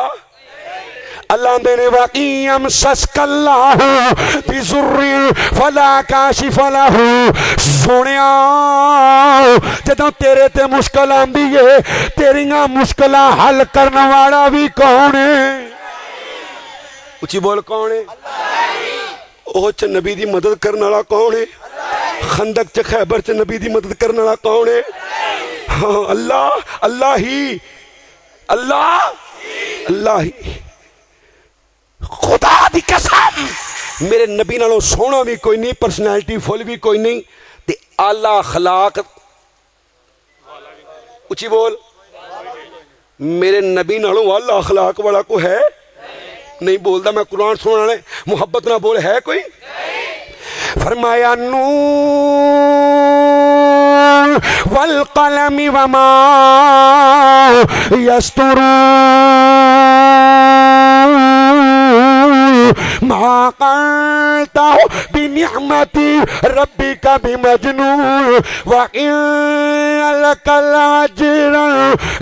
अल्लाह देने वाक़ियम सस्कल्लाहु बिजुर्रि फला काशिफ लहु। सोनिया, जदों तेरे ते मुश्किल आंदी है, तेरियां मुश्किलां हल करने वाला भी कौन है? उची बोल कौन है? ओह च नबी दी मदद करने वाला कौन है? खंदक च खैबर च नबी दी मदद करने वाला कौन है? हाँ, अल्लाह। अल्लाह ही अल्लाह अल्लाह ही। खुदा दी कसम, मेरे नबी नालों सोहना भी कोई नहीं, पर्सनैलिटी फुल भी कोई नहीं, ते आला अखलाक। उची बोल, मेरे नबी नालों आला अखलाक वाला को है नहीं? बोलता मैं कुरान सुनाने मुहब्बत ना बोल है कोई? फरमाया नून वल कलम वमा यस्तुरून मा क़ल्ता बिनिअमति रब्बिका बिमजनून व इन्न लका लअज्रन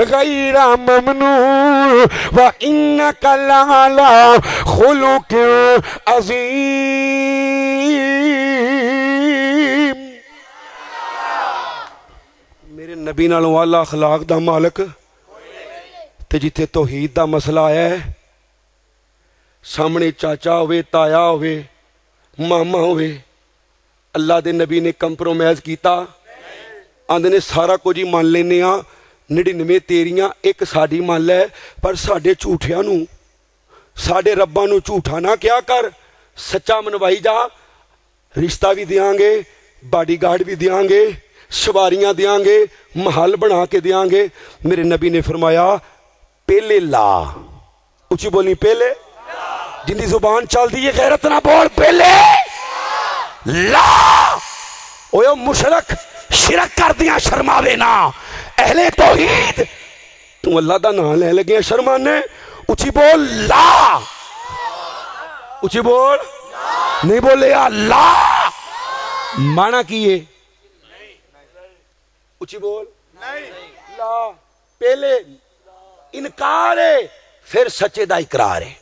गैरा ममनून व इन्नका लअला खुलुक़िन अज़ीम। मेरे नबी नालों वाला अखलाक दा मालक ते जिथे तौहीद दा मसला आया है, सामने चाचा होवे, ताया होवे, मामा होवे, अल्लाह दे नबी ने कंप्रोमाइज़ कीता। आंदे ने सारा कुछ ही मान लेने आ, 99 तेरियां एक साडी मान लै, पर साडे झूठियां नू, साडे रब्बां नू झूठा ना क्या कर, सच्चा मनवाई जा। रिश्ता भी देंगे, बॉडीगार्ड भी देंगे, सवारियां देंगे, महल बना के देंगे। मेरे नबी ने फरमाया पहले ला। उची बोलनी पहले, जिंदी जुबान चलती है गैरत ना बोल, पहले ला। ओए मुशरक शिरक कर दिया, शर्मावे ना। अहले तौहीद, तू अल्लाह दा नाम ले लगे शर्माने। उची बोल ला। उची बोल, नहीं बोले अल्लाह। माना की है? उची बोल ला। पहले इनकार है, फिर सच्चे दा इकरार है।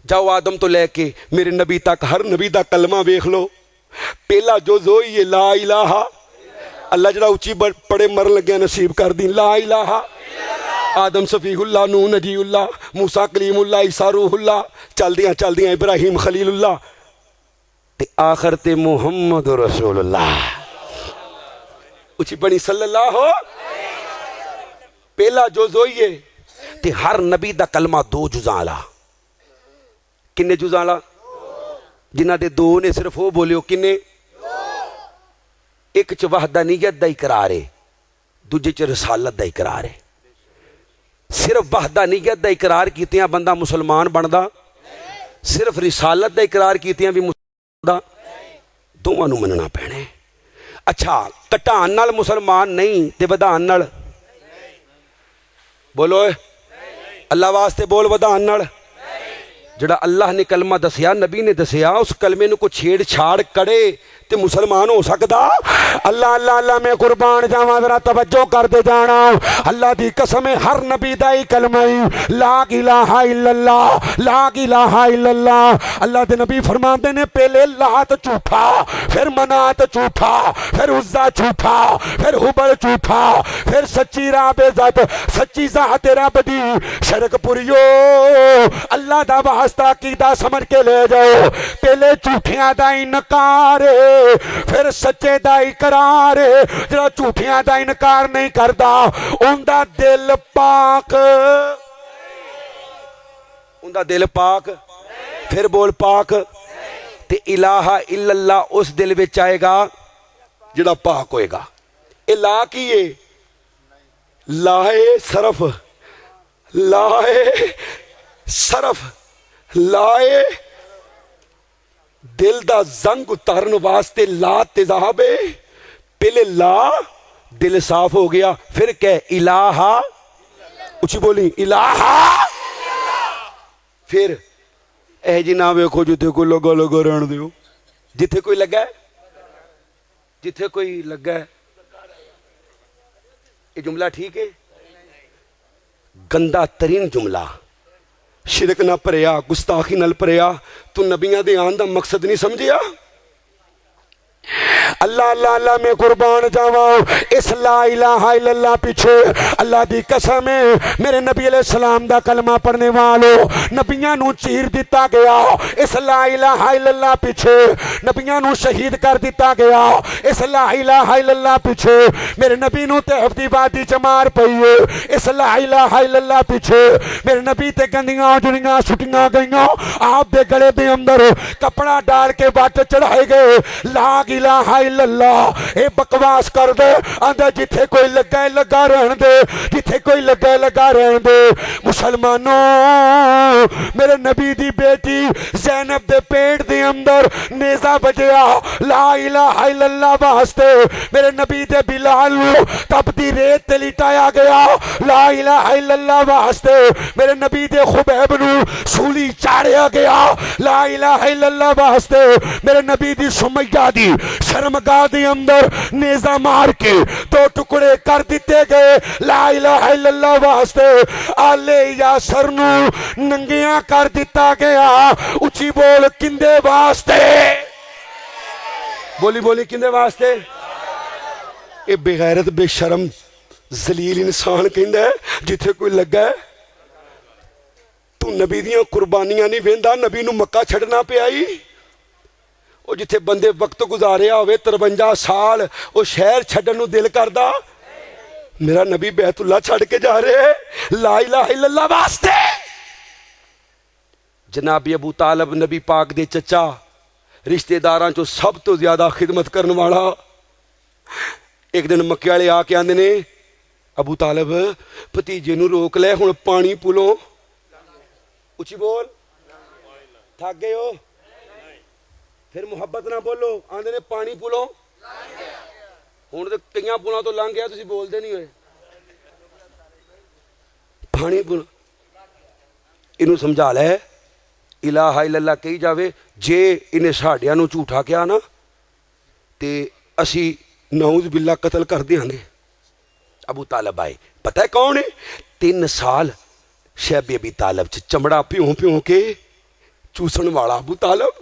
जाओ आदम तो लेके मेरे नबी तक हर नबी दा कलमा वेख लो। पहला जो ही है ला इलाहा। अल्लाह जरा उची पड़े मरन लगे नसीब कर दी ला इलाहा। आदम सफीहुल्लाह, नूह नजीउल्लाह, मूसा कलीमुल्लाह, ईसा रूहुल्लाह, चलदियां चलदियां इब्राहिम खलीलुल्लाह, ते आखिर ते मुहम्मद रसूलुल्लाह। उची बनी सल्लल्लाहु। पहला जो ही है, ते हर नबी दा कलमा 2 जुज़ां आला। किन्ने जुज़ां आला? जिन्हां दे 2 ने सिर्फ वो बोलियो किन्ने? एक च वहदानियत दा इकरार है, दूजे च रसालत दा इकरार है। सिर्फ वहदानियत दा इकरार कीतियां बंदा मुसलमान बनदा, सिर्फ रिसालत दा इकरार कीतियां भी मुसलमान। दोवां नूं मनना पैना है। अच्छा, घटाण नाल मुसलमान नहीं ते वधाण नाल? बोलो अल्लाह वास्ते बोल, वधाण नाल? जड़ा अल्लाह ने कलमा दसिया, नबी ने दसिया, उस कलमे नूं कोई छेड़ छाड़ करे ते मुसलमान हो सकदा? अल्लाह अल्लाह अल्लाह मैं कुर्बान जावां, जरा तवज्जो करदे जाना। अल्लाह दी कसम है, हर नबी दा ही कलमा ही ला इलाहा इल्लल्लाह, ला इलाहा इल्लल्लाह। अल्लाह दे नबी फरमाते ने पहले लात झूठा, फिर मनात झूठा, फिर उज़्ज़ा झूठा, फिर हुबल झूठा, फिर सच्ची राब ज़त, सच्ची ज़ात रब दी शरक पुरियो। अल्लाह दा वास्ता कीदा समझ के ले जाओ। पहले झूठियां दा इनकार, फिर सच्चे दा इकरार। जरा झूठियां दा इनकार नहीं करदा उनदा दिल पाक, उनदा दिल पाक। फिर बोल पाक। ते इलाहा इल्लल्लाह उस दिल विच आएगा जिहड़ा पाक होएगा। ए ला की है? लाए सरफ, लाए सरफ, लाए दिल दा जंग उतारन वास्ते ला तेजाब है। पहले ला दिल साफ हो गया, फिर कह इलाहा, उची बोली इलाहा। फिर ए जी ना वेखो जिथे कोई लगा लगा रहन दियो, जिथे कोई लगा, जिथे कोई लगा। ये जुमला ठीक है? गंदा तरीन जुमला, शिरक ना भरिया, गुस्ताखी नाल भरिया। तू नबियां दे आन दा मकसद नहीं समझिया? अल्लाह अल्लाह अल्लाह मैं कुर्बान जावा। इस ला इलाहा इल्लल्लाह पीछे अल्लाह दी कसम है, मेरे नबी अलैहि सलाम दा कलमा पढ़ने वालों, नबियां नू चीर दिता गया। इस ला इलाहा इल्लल्लाह पीछे नबियां नू शहीद कर दिता गया। इस ला इलाहा इल्लल्लाह पीछे मेरे नबी नू तैफ दी वादी च मार पई है। इस ला इलाहा इल्लल्लाह पीछे मेरे नबी ते गंदियां जुड़ियां सुटियां गईयां। आप दे गले दे अंदर कपड़ा डाल के वट चढ़ाए गए। ला इलाहा इल्लल्लाह ए बकवास कर दे, आंदा जिथे कोई लगा लगा रहन दे, जिथे कोई लगा लगा रहन दे। मुसलमानों, मेरे नबी दी बेटी ज़ैनब दे पेट दे अंदर नेज़ा बजया ला इलाहा इल्लल्लाह वास्ते। मेरे नबी दे बिलाल नू तपती रेत ते लिटाया गया ला इलाहा इल्लल्लाह वास्ते। मेरे नबी दे खुबैब नू सूली चाड़िया गया ला इलाहा इल्लल्लाह वास्ते। मेरे नबी दी सुमैया दी शर्मगाह दे अंदर नेज़ा मार के दो टुकड़े कर दिते गए ला इलाहा इल्लल्लाह वास्ते। आले यासर नू नंगिया कर दिता गया। उची बोल किंदे वास्ते? बोली बोली किंदे वास्ते? ये बेगैरत बेशरम जलील इंसान कहंदा है जिथे कोई लगा है। तू नबी दियां कुर्बानियां नहीं वेंदा, नबी नू मक्का छड़ना पिया ही। ਉਹ जिथे बंदे वक्त गुजारिया होवे 53 साल वो शहर छड्डन नूं दिल करदा? मेरा नबी बैतुल्ला छड़ के जा रहे ला इलाहा इल्लल्लाह वास्ते। जनाबी अबू तालब नबी पाक दे चचा, रिश्तेदारां चों सब तो ज्यादा खिदमत करने वाला। एक दिन मक्के वाले आके आंदे ने अबू तालब भतीजे नूं रोक ले, हुण पानी पुलो। उची बोल, थक गए हो? फिर मुहब्बत ना बोलो, आंदे ने पानी पुलो। हुण ते कईयां पुलों तो लंघ गया, तुसीं बोलदे नहीं होए। पानी पुलो, इनू समझा लै इलाहा इल्लल्लाह कही जावे। जे इन्हें साडियां नू झूठा कहा ना ते असी नऊज़ बिल्ला कतल कर देंगे। अबू तालब आए, पता है कौन है? 3 साल शैब अबी तालब च चमड़ा प्यों प्यों के चूसण वाला अबू तालब।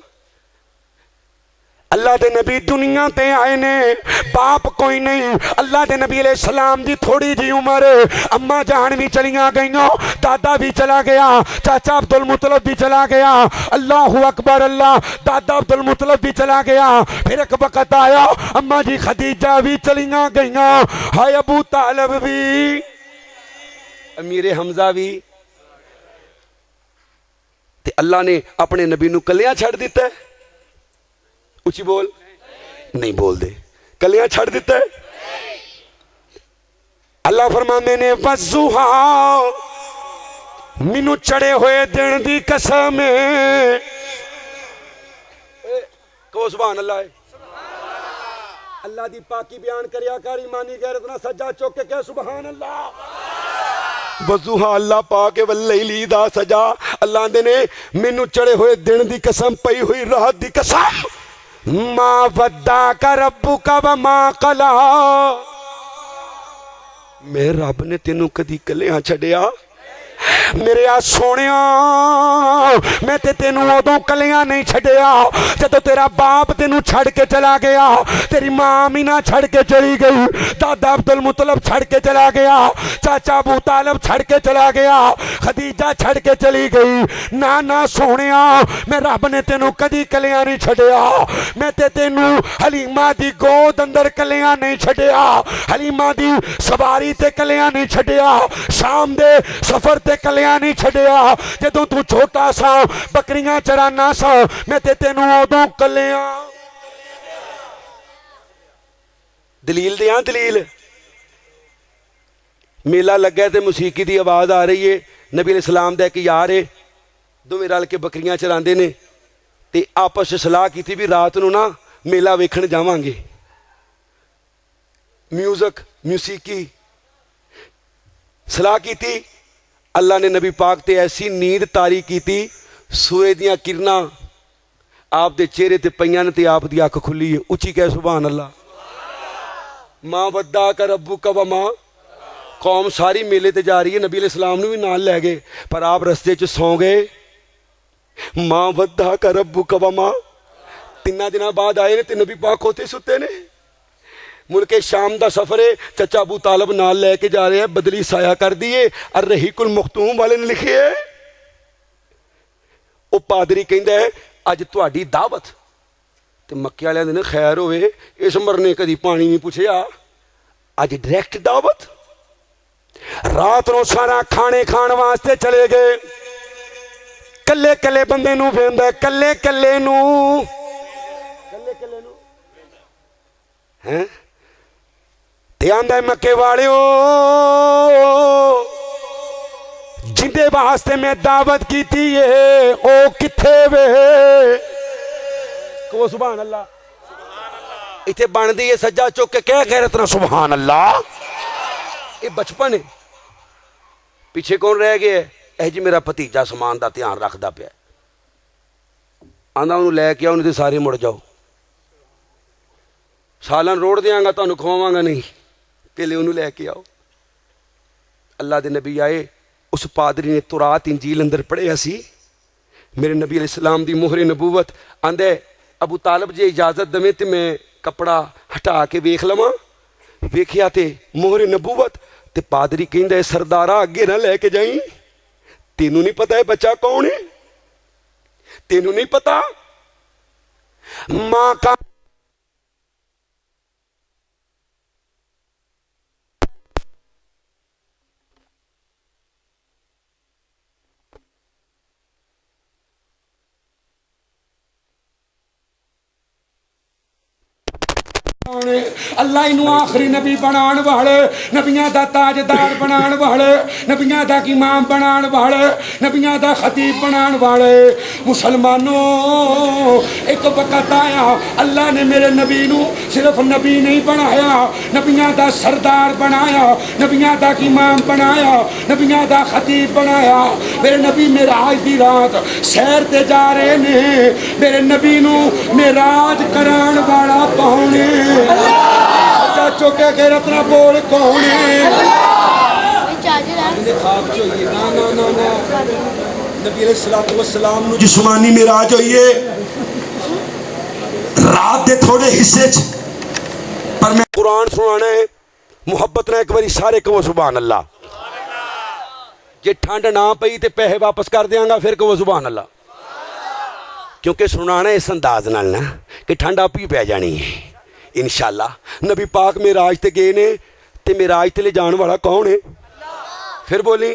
अल्लाह दे नबी दुनिया ते आए ने, बाप कोई नहीं। अल्लाह दे नबी अलैहि सलाम दी थोड़ी जी उम्र, अम्मा जान भी चलियां गईयां, दादा भी चला गया, चाचा अब्दुल मुतलब भी चला गया। अल्लाहु अकबर अल्लाह, दादा अब्दुल मुतलब भी चला गया। फिर एक वक्त आया अम्मा जी खदीजा भी चलियां गईयां, हाय अबू तालब भी, अमीर हमजा भी। ते अल्लाह ने अपने नबी नू कलियां छड़ दिता है। उची बोल, नहीं बोल दे, कलियां छड़ दिता है। अल्लाह फरमाते ने वज़ुहा, मैनू चढ़े हुए दिन दी कसम है। कहो सुभान अल्लाह। अल्लाह दी पाकी बयान करिया कर, ईमानी गैरत ना सज्जा चुक के कह सुभान अल्लाह। वज़ुहा अल्लाह पाक वल्लैली दा सजा। अल्लाह दे ने मैनू चढ़े हुए दिन दी कसम, पई हुई रात दी कसम। मां वद्दा का रब्बू का व मां कला। मेरे रब ने तेनू कदी कलियां छड्डिया? मेरे आ सोनिया मैं ते तेनू उदों कलियां नहीं छड्डिया जदों तेरा बाप तेनू छड़ के चला गया, तेरी मां अमीना छड़ के चली गई, दादा अब्दुल मुतलब छड़ के चला गया, चाचा अबू तालब छड़ के चला गया, खदीजा छड़ के चली गई। ना ना सोनिया मैं रब ने तेनू कदी कलियां नहीं छड्डिया। मैं ते तेनू हलीमा दी गोद अंदर कलियां नहीं छड्डिया, हलीमा दी सवारी ते कलियां नहीं छड्डिया, शाम दे सफर ते कलियां नहीं छड्डिया। जदों तू छोटा सा बकरियां चराना सा मैं ते तेनू उदों कलियां। दलील दियां दलील। मेला लगा ते मौसीकी दी आवाज़ आ रही है, नबी अलैहिस्सलाम दा इक यार है, दोवें रल के बकरियां चरांदे ने ते आपस च सलाह कीती भी रात नूं ना मेला वेखण जावांगे। म्यूजिक मौसीकी सलाह कीती। अल्लाह ने नबी पाक ते ऐसी नींद तारी कीती, सूरज दियां किरणां आप दे चेहरे ते पईयां ने ते आप दी अख खुली है। उची कह सुभान अल्लाह। मां वद्दा का रब्बू का व मां। कौम सारी मेले ते जा रही है, नबी अलैहिस्सलाम नूं भी नाल लै गए पर आप रस्ते च सौ गए। मां वद्दा का रब्बू का व मां। 3 दिनों बाद आए ने ते नबी पाक होते सुते ने। मुल्के शाम का सफर है, चचा अबू तालब नाल लैके जा रहे हैं, बदली साया कर दी है। अर रहीकुल मखतूम वाले ने लिखे है, वो पादरी कहता है अज तुहाडी दावत ते मक्के वाले ने खैर होवे, इस मरने कदी पानी नहीं पुछया, अज डायरैक्ट दावत। रात नो सारा खाने खाण वास्ते चले गए। कल्ले कल्ले बंदे नूं वेंदा, कल्ले कल्ले नूं हैं ते आंदा मक्के वालिओ जिंदे वास्ते मैं दावत कीती है ओ किथे वे? को सुभान अल्लाह। इथे बनदी है सज्जा चुक के कह गैरत ना सुभान अल्लाह। ये बचपन है, पीछे कौन रह गया? ऐ जी मेरा भतीजा समान का ध्यान रखता पिया, आंदा उन्होंने लैके आओ नहीं तो सारे मुड़ जाओ। सालन रोड़ देंगा तुहानू खवावांगा नहीं, पहले उन्होंने लैके आओ। अल्लाह के नबी आए, उस पादरी ने तुरात इंजील अंदर पढ़िया सी, मेरे नबी अलैहिस्सलाम दी मोहरे नबूवत। आंदे अबू तालब जे इजाजत दवे तो मैं कपड़ा हटा के वेख लवां। वेखिया ते मोहरे नबूवत ते पादरी कहंदा सरदारा अगे ना लैके जाई, तेनू नहीं पता है बच्चा कौन है? तेनू नहीं पता? मां का अल्लाह इनू आखिरी नबी बनाण वाले, नबियां दा ताजदार बनाण वाले, नबियां दा इमाम बनाण वाले, नबियां दा खतीब बनाण वाले। मुसलमानों एक वक्त आया अल्लाह ने मेरे नबी नू सिर्फ नबी नहीं बनाया, नबियां दा सरदार बनाया, नबियां दा इमाम बनाया, नबियां दा खतीब बनाया। मेरे नबी मेराज दी रात सैर ते जा रहे ने, मेरे नबी नू मेराज कराण वाला कौन है? चौके के रत्ना बोल कौन है? नबी अलैहिस्सलातु वस्सलाम नू जिस्मानी मेराज होई है रात दे थोड़े हिस्से च, पर मैं कुरान सुनाना है मुहब्बत ना एक बारी सारे कहो सुभान अल्लाह। जे ठंड ना पई ते पैसे वापस कर देंगा फिर कहो सुभान अल्लाह, क्योंकि सुनाना इस अंदाज नाल ना कि ठंड आप ही पै जानी है इंशाअल्लाह। नबी पाक मेराज ते गए ने ते मेराज ते ले जाने वाला कौन है? फिर बोली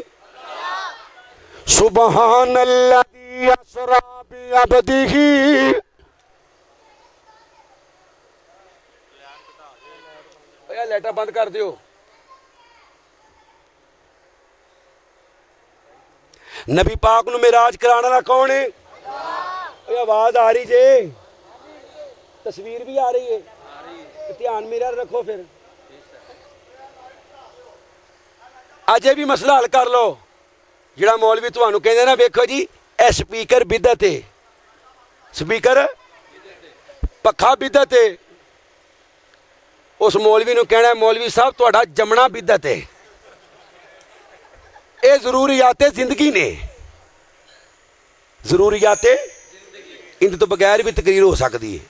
सुबहान अल्लाज़ी असरा बिअब्दिही। लाइटां बंद कर दियो। नबी पाक नू मेराज कराने वाला कौन है? आवाज आ रही जे, तस्वीर भी आ रही है, ध्यान मेरा रखो। फिर अजे भी मसला हल कर लो। जिहड़ा मौलवी तुहानू कहंदे ना वेखो जी ए स्पीकर बिदअत है, स्पीकर पखा बिदत है। उस मौलवी नूं कहना मौलवी साहब तुहाडा जमना बिदत है। ये जरूरियात जिंदगी ने, जरूरियात इनके तो बगैर भी तकरीर हो सकती है।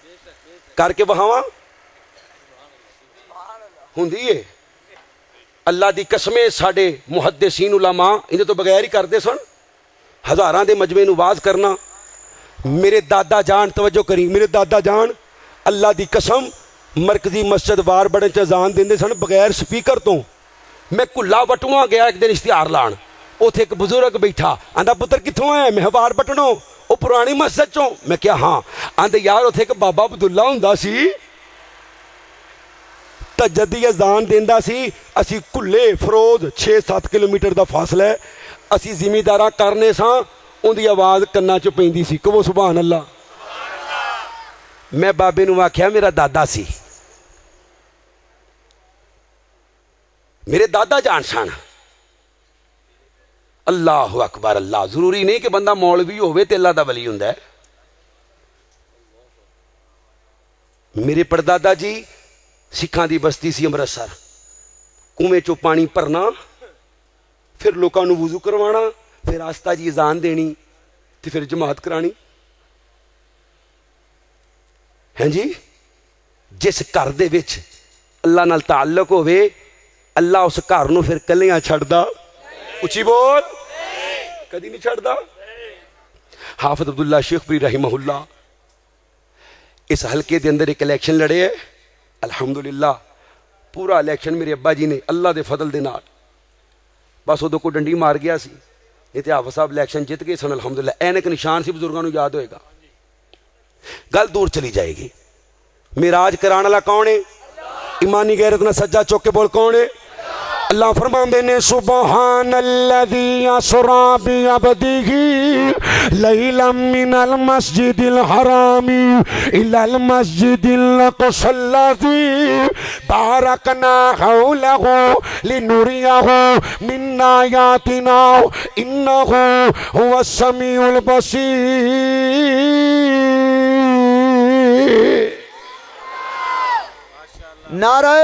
करके बहावा हुंदी है। अल्लाह दी कसमें साडे मुहद्दिसीन उलमा इन्हें तो बगैर ही करते सन। हज़ारां दे मजमे नूं वाज करना। मेरे दादा जान तवज्जो करी, मेरे दादा जान अल्लाह दी कसम मरकजी मस्जिद वार बड़े च अजान देंदे सन बगैर स्पीकर तो। मैं कुल्ला बटुआ गया एक दिन इश्तिहार लाण, उथे एक बुजुर्ग बैठा, आंदा पुत्र कित्थों आया? मैं वार बटनों, वो पुरानी मस्जिद चों। मैं क्या हाँ? आंदे यार उथे एक बाबा अब्दुल्ला हुंदा सी, तजद्दी अजान देंदा सी। असी कुल्ले फरोज 6-7 किलोमीटर का फासला है, असी जिमीदारा करने सां, उनकी आवाज़ कन्ना च पैंदी सी। कहो सुभान अल्लाह। मैं बाबे नूं आख्या मेरा दादा सी, मेरे दादा जान सन। अल्लाह अकबर अल्लाह। जरूरी नहीं कि बंदा मौलवी होवे ते अल्लाह दा वली हुंदा है। मेरे परदादा जी सिखां दी बस्ती सी अमृतसर, कुएं चों पानी भरना, फिर लोगों नूं वुजू करवाना, फिर आस्ता जी अजान देनी ते फिर जमात करानी। हैं जी, जिस घर दे विच अल्लाह नाल ताल्लुक होवे अल्लाह उस घर नूं फिर कलियां छड्डदा। उची बोल, कदी नहीं छड्डदा। हाफिज अब्दुल्ला शेखपुरी रहमहुल्लाह इस हल्के के अंदर एक इलैक्शन लड़े है। अल्हम्दुलिल्लाह पूरा इलैक्शन मेरे अब्बा जी ने अल्लाह के फजल दे नाल, बस उदों को डंडी मार गया सी, नहीं तो हाफिज साहब इलैक्शन जित गए सन अल्हम्दुलिल्लाह। ऐनक निशान सी, बुजुर्गों को याद होएगा। गल दूर चली जाएगी। मिराज कराने वाला कौन है? ईमानी गैरत ना सज्जा चौक के बोल कौन है? अल्लाह फरमाते ने सुबहानल्लज़ी असरा बिअब्दिही लैलन मिनल मस्जिदिल हरामी इलल मस्जिदिल अक़सल्लज़ी बारकना हौलहु लिनुरियहु मिन आयातिना इन्नहु हुवस समीउल बसीर। नारे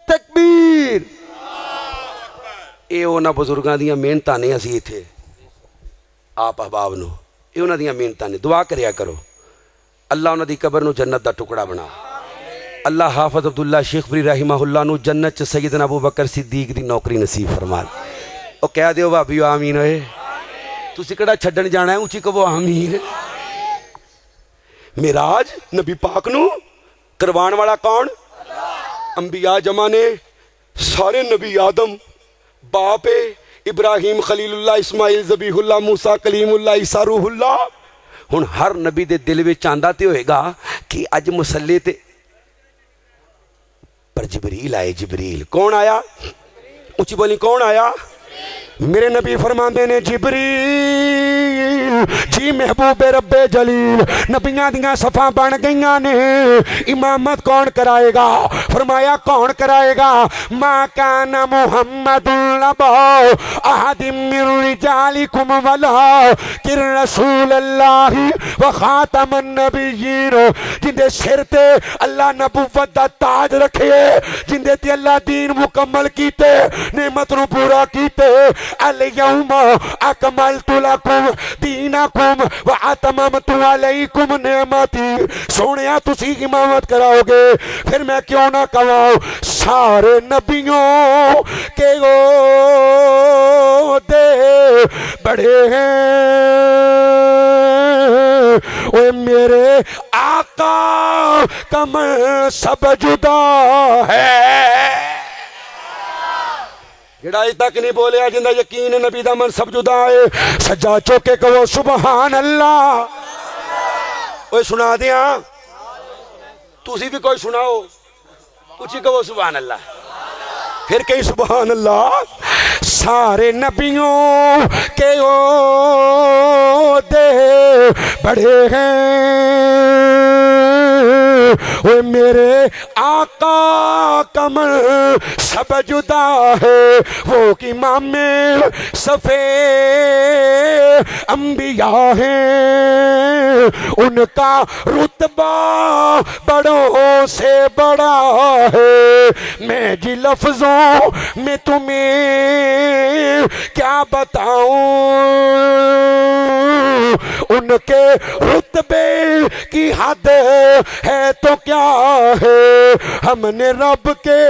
तकबीर। ये उन्होंने बुजुर्गों दी मेहनतां ने, असीं इत्थे आप अहबाब नूं ये उन्हां दी मेहनतां ने। दुआ करिया करो अल्लाह उन्हां दी कबर नूं जन्नत दा टुकड़ा बना। अल्लाह हाफिज अब्दुल्ला शेखपुरी रहमहुल्लाह नूं जन्नत च सैयदना अबू बकर सिद्दीक दी नौकरी नसीब फरमा। और कह दिओ भाभी आमीन होए। तुसीं किहड़ा छड्डण जाना है? उची कहो आमीन। मिराज नबी पाक नूं करवाण वाला कौन? अंबिया जमा ने, सारे नबी आदम बाप इब्राहिम खलीलुल्लाह इस्माइल ज़बीहुल्लाह मूसा कलीमुल्लाह ईसा रूहुल्लाह। हुण हर नबी दे दिल विच आंदा ते होएगा कि अज मुसल्ले ते पर जिबरील आए। जिबरील कौन आया? उच्ची बोली कौन आया? मेरे नबी फरमाते ने जिबरील जी महबूबे रब्बे जलील। नबियां दियां सफ़ा बन गईयां ने, इमामत कौन कराएगा? फरमाया कौन कराएगा? मा काना मुहम्मदुन नबा अहदिम मिन रिजालिकुम वलाकिन रसूलुल्लाहि व खातमुन नबिय्यीन। जिंदे सिर ते अल्लाह नबुव्वत दा ताज रखे, जिंदे ते अल्लाह दीन मुकम्मल कीते, नेमत नूं पूरा कीते। अल-यौमा अकमलतु लकुम दीनकुम व अतममतु अलैकुम नेमती। सोनिया तुसी इमामत कराओगे, फिर मैं क्यों ना कवाऊं सारे नबियों के दे बड़े हैं। ओए मेरे आका कमल सब जुदा है। जेड़ा अज तक नहीं बोलिया जिंदा यकीन नबी दा मन सब जुदा है, सज्जा चौके कहो सुबहान अल्लाह। ओए सुना दिया, तुसी भी कोई सुनाओ, उची कहो सुबहान अल्लाह। फिर कहीं सुबहान अल्लाह। सारे नबियों के ओ दे बड़े हैं, वो मेरे आका कमर सब जुदा है, वो कि इमामे सफे अंबिया हैं, उनका रुतबा बड़ों से बड़ा है। मैं जी लफ्जों में तुम्हें क्या बताऊं, उनके रुतबे की हद है तो क्या है। हमने रब के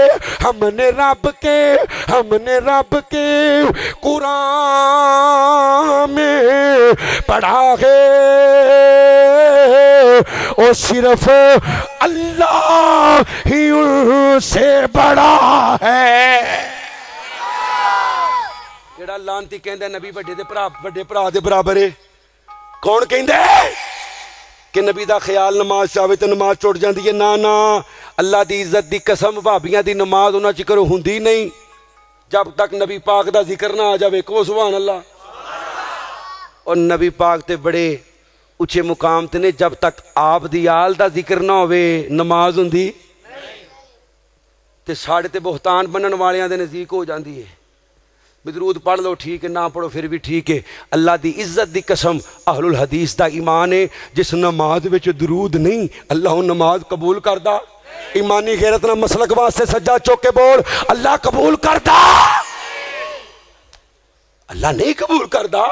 कुरान में पढ़ा है, और सिर्फ अल्लाह ही उनसे बड़ा है। जेड़ा लांती कहंदा नबी वड्डे भरा दे बराबर है, कौन कहंदा कि नबी दा ख्याल नमाज चाहे तो नमाज टुट जाती है। ना ना, अल्लाह की इज्जत की कसम, भाबियां की नमाज उन्हां चिकर हुंदी नहीं जब तक नबी पाक दा जिक्र ना आ जाए। को सुभान अल्लाह। और नबी पाक ते बड़े उच्चे मुकाम ते ने, जब तक आप दी आल दा जिक्र ना होवे नमाज हुंदी ते साढ़े ते बुहतान बनन वालियां दे नज़दीक हो जाती है। दरूद पढ़ लो ठीक है, ना पढ़ो फिर भी ठीक है। अल्लाह की इज्जत की कसम, अहलुल हदीस का ईमान है, जिस नमाज विच दरूद नहीं अल्लाह नमाज कबूल करदा। ईमानी गैरत ना मसलक वास्ते सज्जा चौक के बोल, अल्लाह कबूल करदा, अल्लाह नहीं कबूल करदा।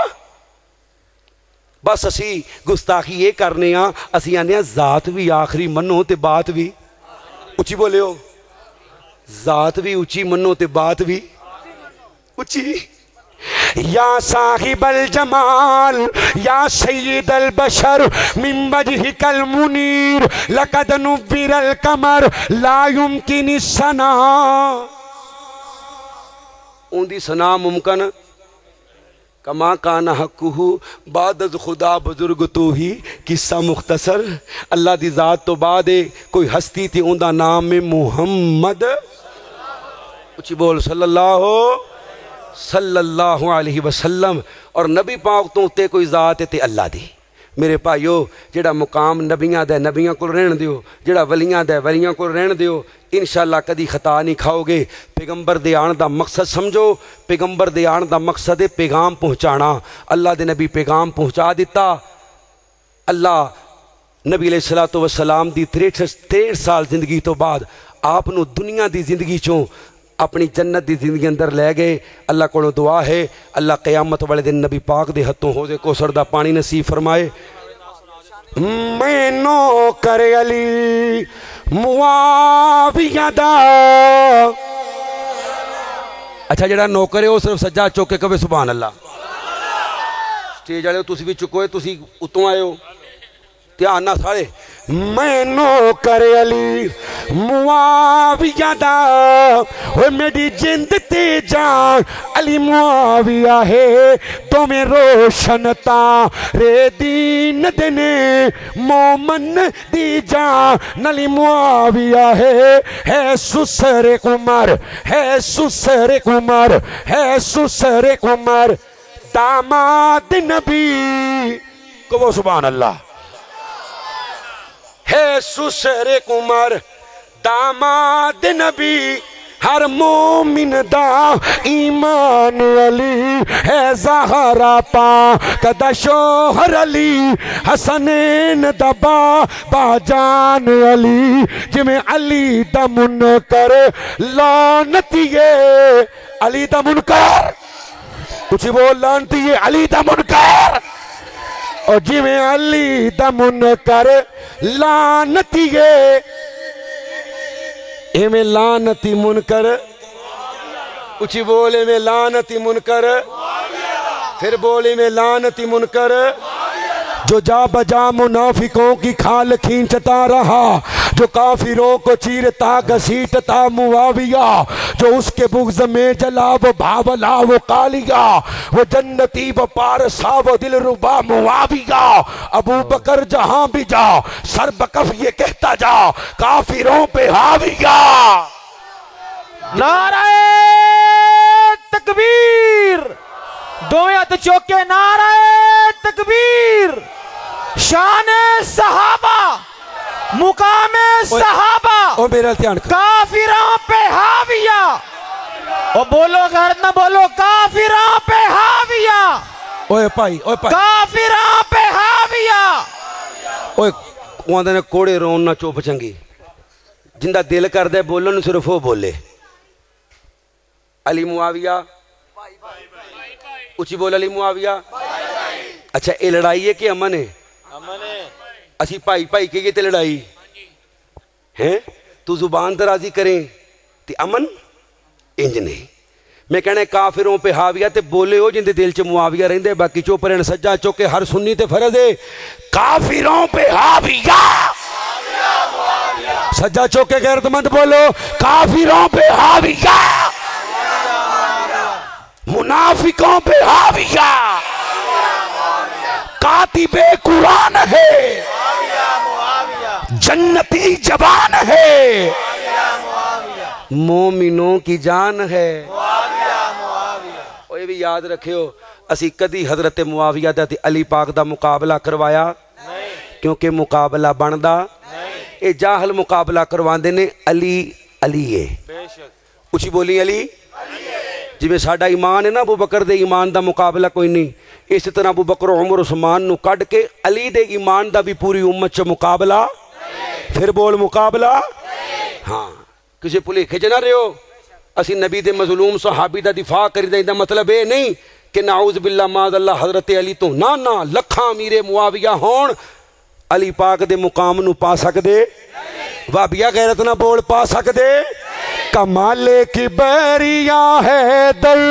बस असी गुस्ताखी ये करने असी आने जात भी आखिरी मनो ते बात भी उची बोलियो, जात भी उची मनो ते बात भी उची। या साहिबल जमाल या सय्यदल बशर मिन वजहिकल मुनीर लक़द नुव्विरल कमर ला युमकिन सना। उनकी सना मुमकिन कमा काना हक्कुहु बाद खुदा बुजुर्ग तो ही किस्सा मुख्तसर। अल्लाह की ज़ात तो बाद कोई हस्ती थी, उनका नाम है मुहम्मद। उची बोल सल्लल्लाहु अलैहि वसल्लम। और नबी पाक तो उत्ते कोई ज़ात है ते अल्लाह दी। मेरे भाइयों, जेड़ा मुकाम नबियां दा नबियां को रहन दियो, जेड़ा वलियां दा वलियां को रहन दियो, इंशाअल्लाह कदी खता नहीं खाओगे। पैगंबर दे आण दा मकसद समझो, पैगंबर दे आण दा मकसद है पैगाम पहुँचाना। अल्लाह दे नबी पैगाम पहुँचा दिता। अल्लाह नबी अलैहिस्सलातु वस्सलाम दी 63 साल जिंदगी तो बाद आपनू दुनिया की जिंदगी चों अपनी जन्नत की जिंदगी अंदर लै गए। अल्लाह को दुआ है, अल्लाह क़यामत वाले दिन नबी पाक दे हथों होदे कोसर दा पानी नसीब फरमाए। मैनो करे अली मुआविया दा। अच्छा, जेड़ा नौकर है वो सिर्फ सज्जा चुक के कहे सुभान अल्लाह। स्टेज वाले तुसी भी चुको, तुसी उतों आए हो, ध्यान ना सारे। मैनो करे अली मुआविया दा, ओ मेरी जिंद ते जान अली मुआविया है। तो में रोशन तारे दीन देने मोमन दी जान अली मुआविया है सुसरे कुमार, है सुसरे कुमार, है सुसरे कुमार, दामाद नबी को वो सुभान अल्लाह। है सुसरे कुमार दामाद नबी, हर मोमिन दा ईमान अली है। ज़हरा पा कदा शोहर अली, हसनैन दबा बाजान अली। जिमें अली दा मुनकर लानतिए, अली दा मुनकर कुछ बोल लानतिए, अली दा मुनकर। और जिमें अली दा मुनकर लानतिए, एवें लानती मुनकर। उची बोले में लानती मुनकर, फिर बोले में लानती मुनकर। जो जा बजा मुनाफिकों की खाल खींचता रहा, जो काफिरों को चीरता घसीटता मुआविया। जो उसके बुग़्ज़ में जला वो भावला वो कालिया, वो जन्नती वो पारसा वो दिलरुबा मुआविया। अबू बकर जहां भी जा सर बकफ ये कहता जा, काफिरों पे हाविया। नारे तकबीर। दोवें हथ चौके नारे तकबीर शान सहाबा मुकामे सहाबा ओ मेरा ध्यान कर। काफिरों पे हाविया ओ बोलो घर न बोलो काफिरों पे हाविया ओए भाई काफिरों पे हाविया ओए कहते ने कोड़े रोन ना चुप चंगी जिंदा दिल करदा बोलन सिर्फ वो बोले। अली मुआविया उची बोल अली मुआविया। अच्छा ये लड़ाई है कि अमन है? असी भाई भाई कहिए ते लड़ाई है। तू जुबान दराजी करें ते अमन इंज नहीं। मैं कहना काफिरों पे हाविया ते बोले हो जिंदे दिल च मुआविया रहिंदे बाकी चुप रहन। सज्जा चौके हर सुन्नी ते फर्ज है काफिरों पे हाविया। सज्जा चौके गैरतमंद बोलो काफिरों पे हाविया मुनाफिकों पे हाविया कातिबे कुरान है जन्नती जबान है मोमिनों की जान है। ये भी याद रखियो असी कदी हजरत मुआविया दा ते अली पाक दा मुकाबला करवाया क्योंकि मुकाबला बनदा ये जाहल मुकाबला करवाते ने अली अली है। उची बोली अली जिवें साडा ईमान है ना अबू बकर दे ईमान दा मुकाबला कोई नहीं इस तरह अबू बकर उमर उस्मान नू कढ के अली दे ईमान दा भी पूरी उम्मत च मुकाबला। फिर बोल मुकाबला। हाँ किसी भुलेखे च ना रहो असी नबी दे मजलूम सहाबी दा दिफा करी दा मतलब ये नहीं कि नाउज बिल्ला माद अल्लाह हजरत अली तो ना ना लखा मीरे मुआविया होण अली पाक दे मुकाम नू पा सकदे। भाबिया गैरत ना बोल पा सकदे। कमाले की बैरिया है दल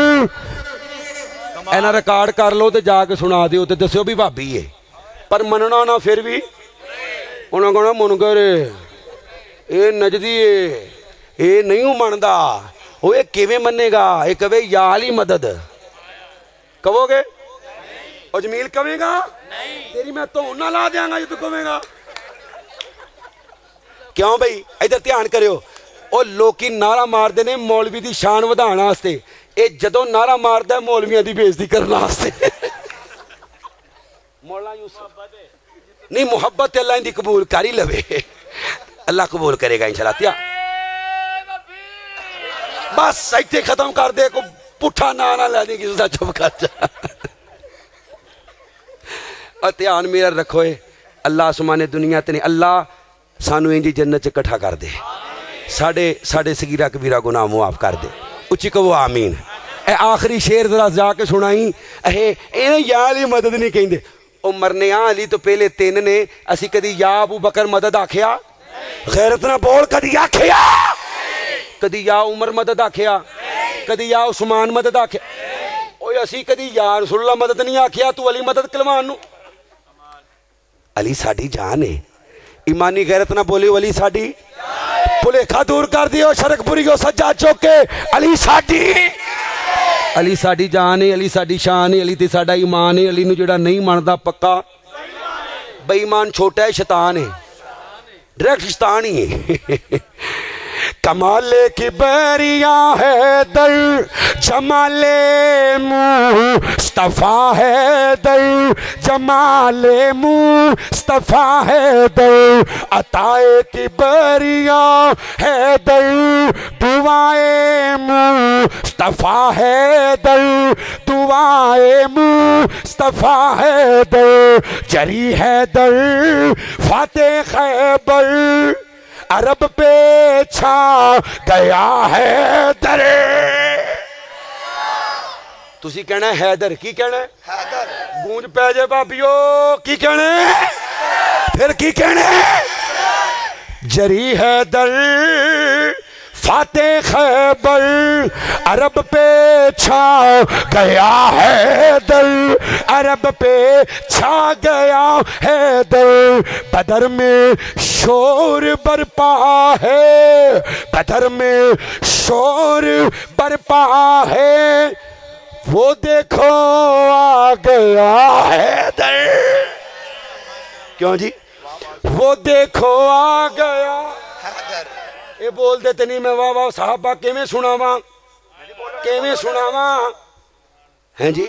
एना रिकॉर्ड कर लो तो जाके सुना दियो तो दस्यो भी भाभी है पर मनना ना फिर भी उन्होंने कहना मुनकर ये नजदी है ये नहीं मनदा वो ये किवें मनेगा ये कवे याल ही मदद कहोगे और जमील कवेगा तेरी मैं तो ना ला देंगा जो तू कवेगा। क्यों भाई इधर ध्यान करियो और लोकी नारा मारते ने मौलवी की शान वधाने वास्ते ये जदों नारा मारदा मौलवियां की बेइज्जती करने वास्ते नहीं मुहब्बत अल्लाह इनकी कबूल कर ही लवे अल्लाह कबूल करेगा इंशाल्लाह। त्या बस इतने खत्म कर दे को पुठा ना ना ला दी किसी का चुप कर जा। और ध्यान मेरा रखो अल्लाह आसमाने दुनिया ते नहीं अल्लाह सानू इंजी जन्नत च इकट्ठा कर दे साडे साडे सगीरा कबीरा गुनाह मुआफ कर दे। उच्ची कहो आमीन। ए आखिरी शेर जरा जाके सुनाई ए यार ही मदद नहीं कहिंदे ओ मरने अली तो पहले तीन ने असी कदी या अबू बकर मदद आखिया गैरत ना बोल कदी आखिया कदी या उमर मदद आखिया कदी या उस्मान मदद आखिया ओए असी कदी या रसूलुल्लाह मदद नहीं आखिया तू अली मदद कलवान नू। अली साडी जान है ईमानी गैरत ना बोली अली साडी भुलेखा दूर कर दियो शरकपुरी को सज्जा चौके अली साडी जान है अली साडी शान है अली ते साडा ईमान है। अली नू जेड़ा नहीं मनदा पक्का बेईमान छोटा है शैतान है डायरेक्ट शैतान ही है। कमाले की बैरिया है दर जमाले मुस्तफा है दर जमाले मुस्तफा है दर अताए की बैरिया है दर दुआए मुस्तफा है दर दुआए मुस्तफा है दर जरी है दर फातेह खैबर अरब पे छा गया हैदर। तुसी कहना हैदर की कहना हैदर गूंज पै जे भाभीओ की कहना फिर की कहना जरी हैदर फातेह खैबर अरब पे छा गया हैदर अरब पे छा गया हैदर। बदर में शोर बरपा है बदर में शोर बरपा है वो देखो आ गया हैदर। क्यों जी वो देखो आ गया हैदर। ये बोल देते नहीं मैं वाह वाह साहबा किवें सुनावा हैं जी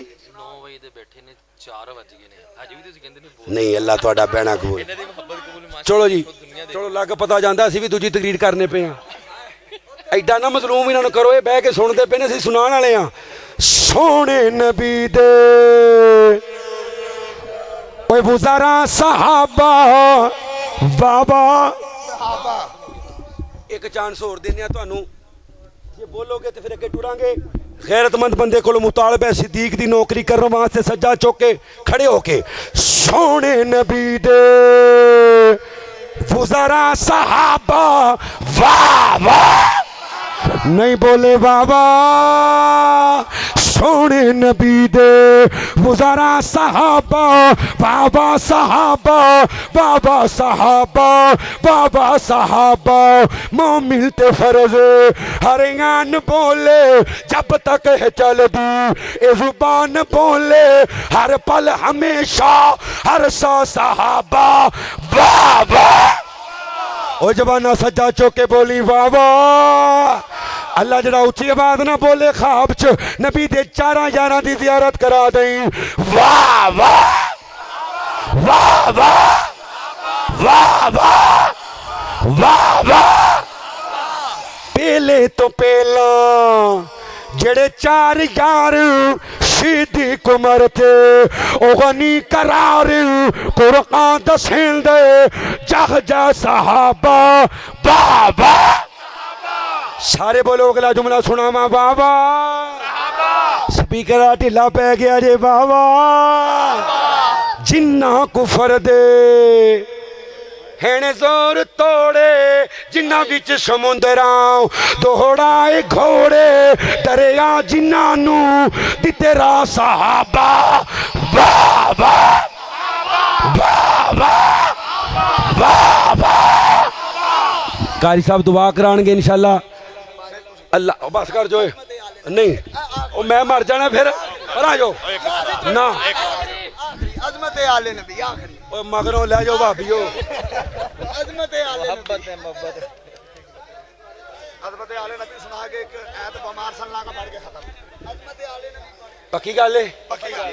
ਵਜੇ ਦੇ ਬੈਠੇ ਨੇ 4 ਵਜ ਗਏ ਨੇ ਅਜੇ ਵੀ ਤੁਸੀਂ ਕਹਿੰਦੇ ਨਹੀਂ ਬੋਲ नहीं अल्लाह ਤੁਹਾਡਾ ਬਹਿਣਾ ਕਬੂਲ ਇਹਨਾਂ ਦੀ ਮੁਹੱਬਤ ਕਬੂਲ ਮਾਸ਼ਾ ਚਲੋ ਜੀ ਦੁਨੀਆ ਦੇ ਚਲੋ ਲੱਗ ਪਤਾ ਜਾਂਦਾ ਅਸੀਂ ਵੀ ਦੂਜੀ ਤਕਰੀਰ ਕਰਨੇ ਪਏ ਆ ਐਡਾ ਨਾ ਮਜ਼ਲੂਮ ਇਹਨਾਂ ਨੂੰ ਕਰੋ ਇਹ ਬਹਿ ਕੇ ਸੁਣਦੇ ਪਏ ਨੇ ਅਸੀਂ ਸੁਣਾਉਣ ਵਾਲੇ ਆ ਸੋਹਣੇ ਨਬੀ ਦੇ ਓਏ ਵਜ਼ਾਰਾ ਸਹਾਬਾ ਬਾਬਾ ਇੱਕ ਚਾਂਸ ਹੋਰ ਦਿੰਦੇ ਆ ਤੁਹਾਨੂੰ ਜੇ ਬੋਲੋਗੇ ਤੇ ਫਿਰ ਅੱਗੇ ਟੁਰਾਂਗੇ गैरतमंद बंदे को मुतालब है सिद्दीक दी नौकरी करने वास्ते सज्जा चुक के खड़े होके सोने नबी दे वज़रा सहाबा वाह वाह नहीं बोले बाबा सोने नबी दे वज़रा सहाबा बाबा सहाबा बाबा सहाबा बाबा सहाबा मोमिन ते फर्ज हरियान बोले जब तक है चलदी ए जुबान बोले हर पल हमेशा हर सौ सहाबा बाबा ओ जबाना सज्जा चौके बोली बाबा अल्लाह जरा उच्ची आवाज ना बोले ख्वाब च नबी दे 4 दी जियारत करा दई वाह वाह वाह वाह वाह वाह वाह वाह पहले तो पहला जेड़े 4 यार सीधी कुमर थे ओगनी करार कुरान दसें दे जग जा सहाबा बाबा सारे बोलो अगला जुमला सुनावा बाबा स्पीकर ढिला पै गया जे बाबा जिन्ना कुफर दे हैने जोर तोड़े जिन्ना बिच समुंदरां दौड़ाए घोड़े दरिया जिन्ना नू दिते रा सहाबा वाह वाह वाह वाह वाह वाह कारी साहब दुआ कराणगे इंशाअल्लाह अल्लाह बस कर जो नहीं ओ मैं मर जाना फिर पर आ जाओ ना अजमत आले नबी आखिरी ओ मगरों ले जाओ भाभीओ अजमत आले ਮੁਹੱਬਤ ਹੈ ਮੁਹੱਬਤ अजमत आले नबी सुना के एक ऐत बमार सल्ला का पढ़ के खत्म अजमत आले नबी पक्की गल है पक्की गल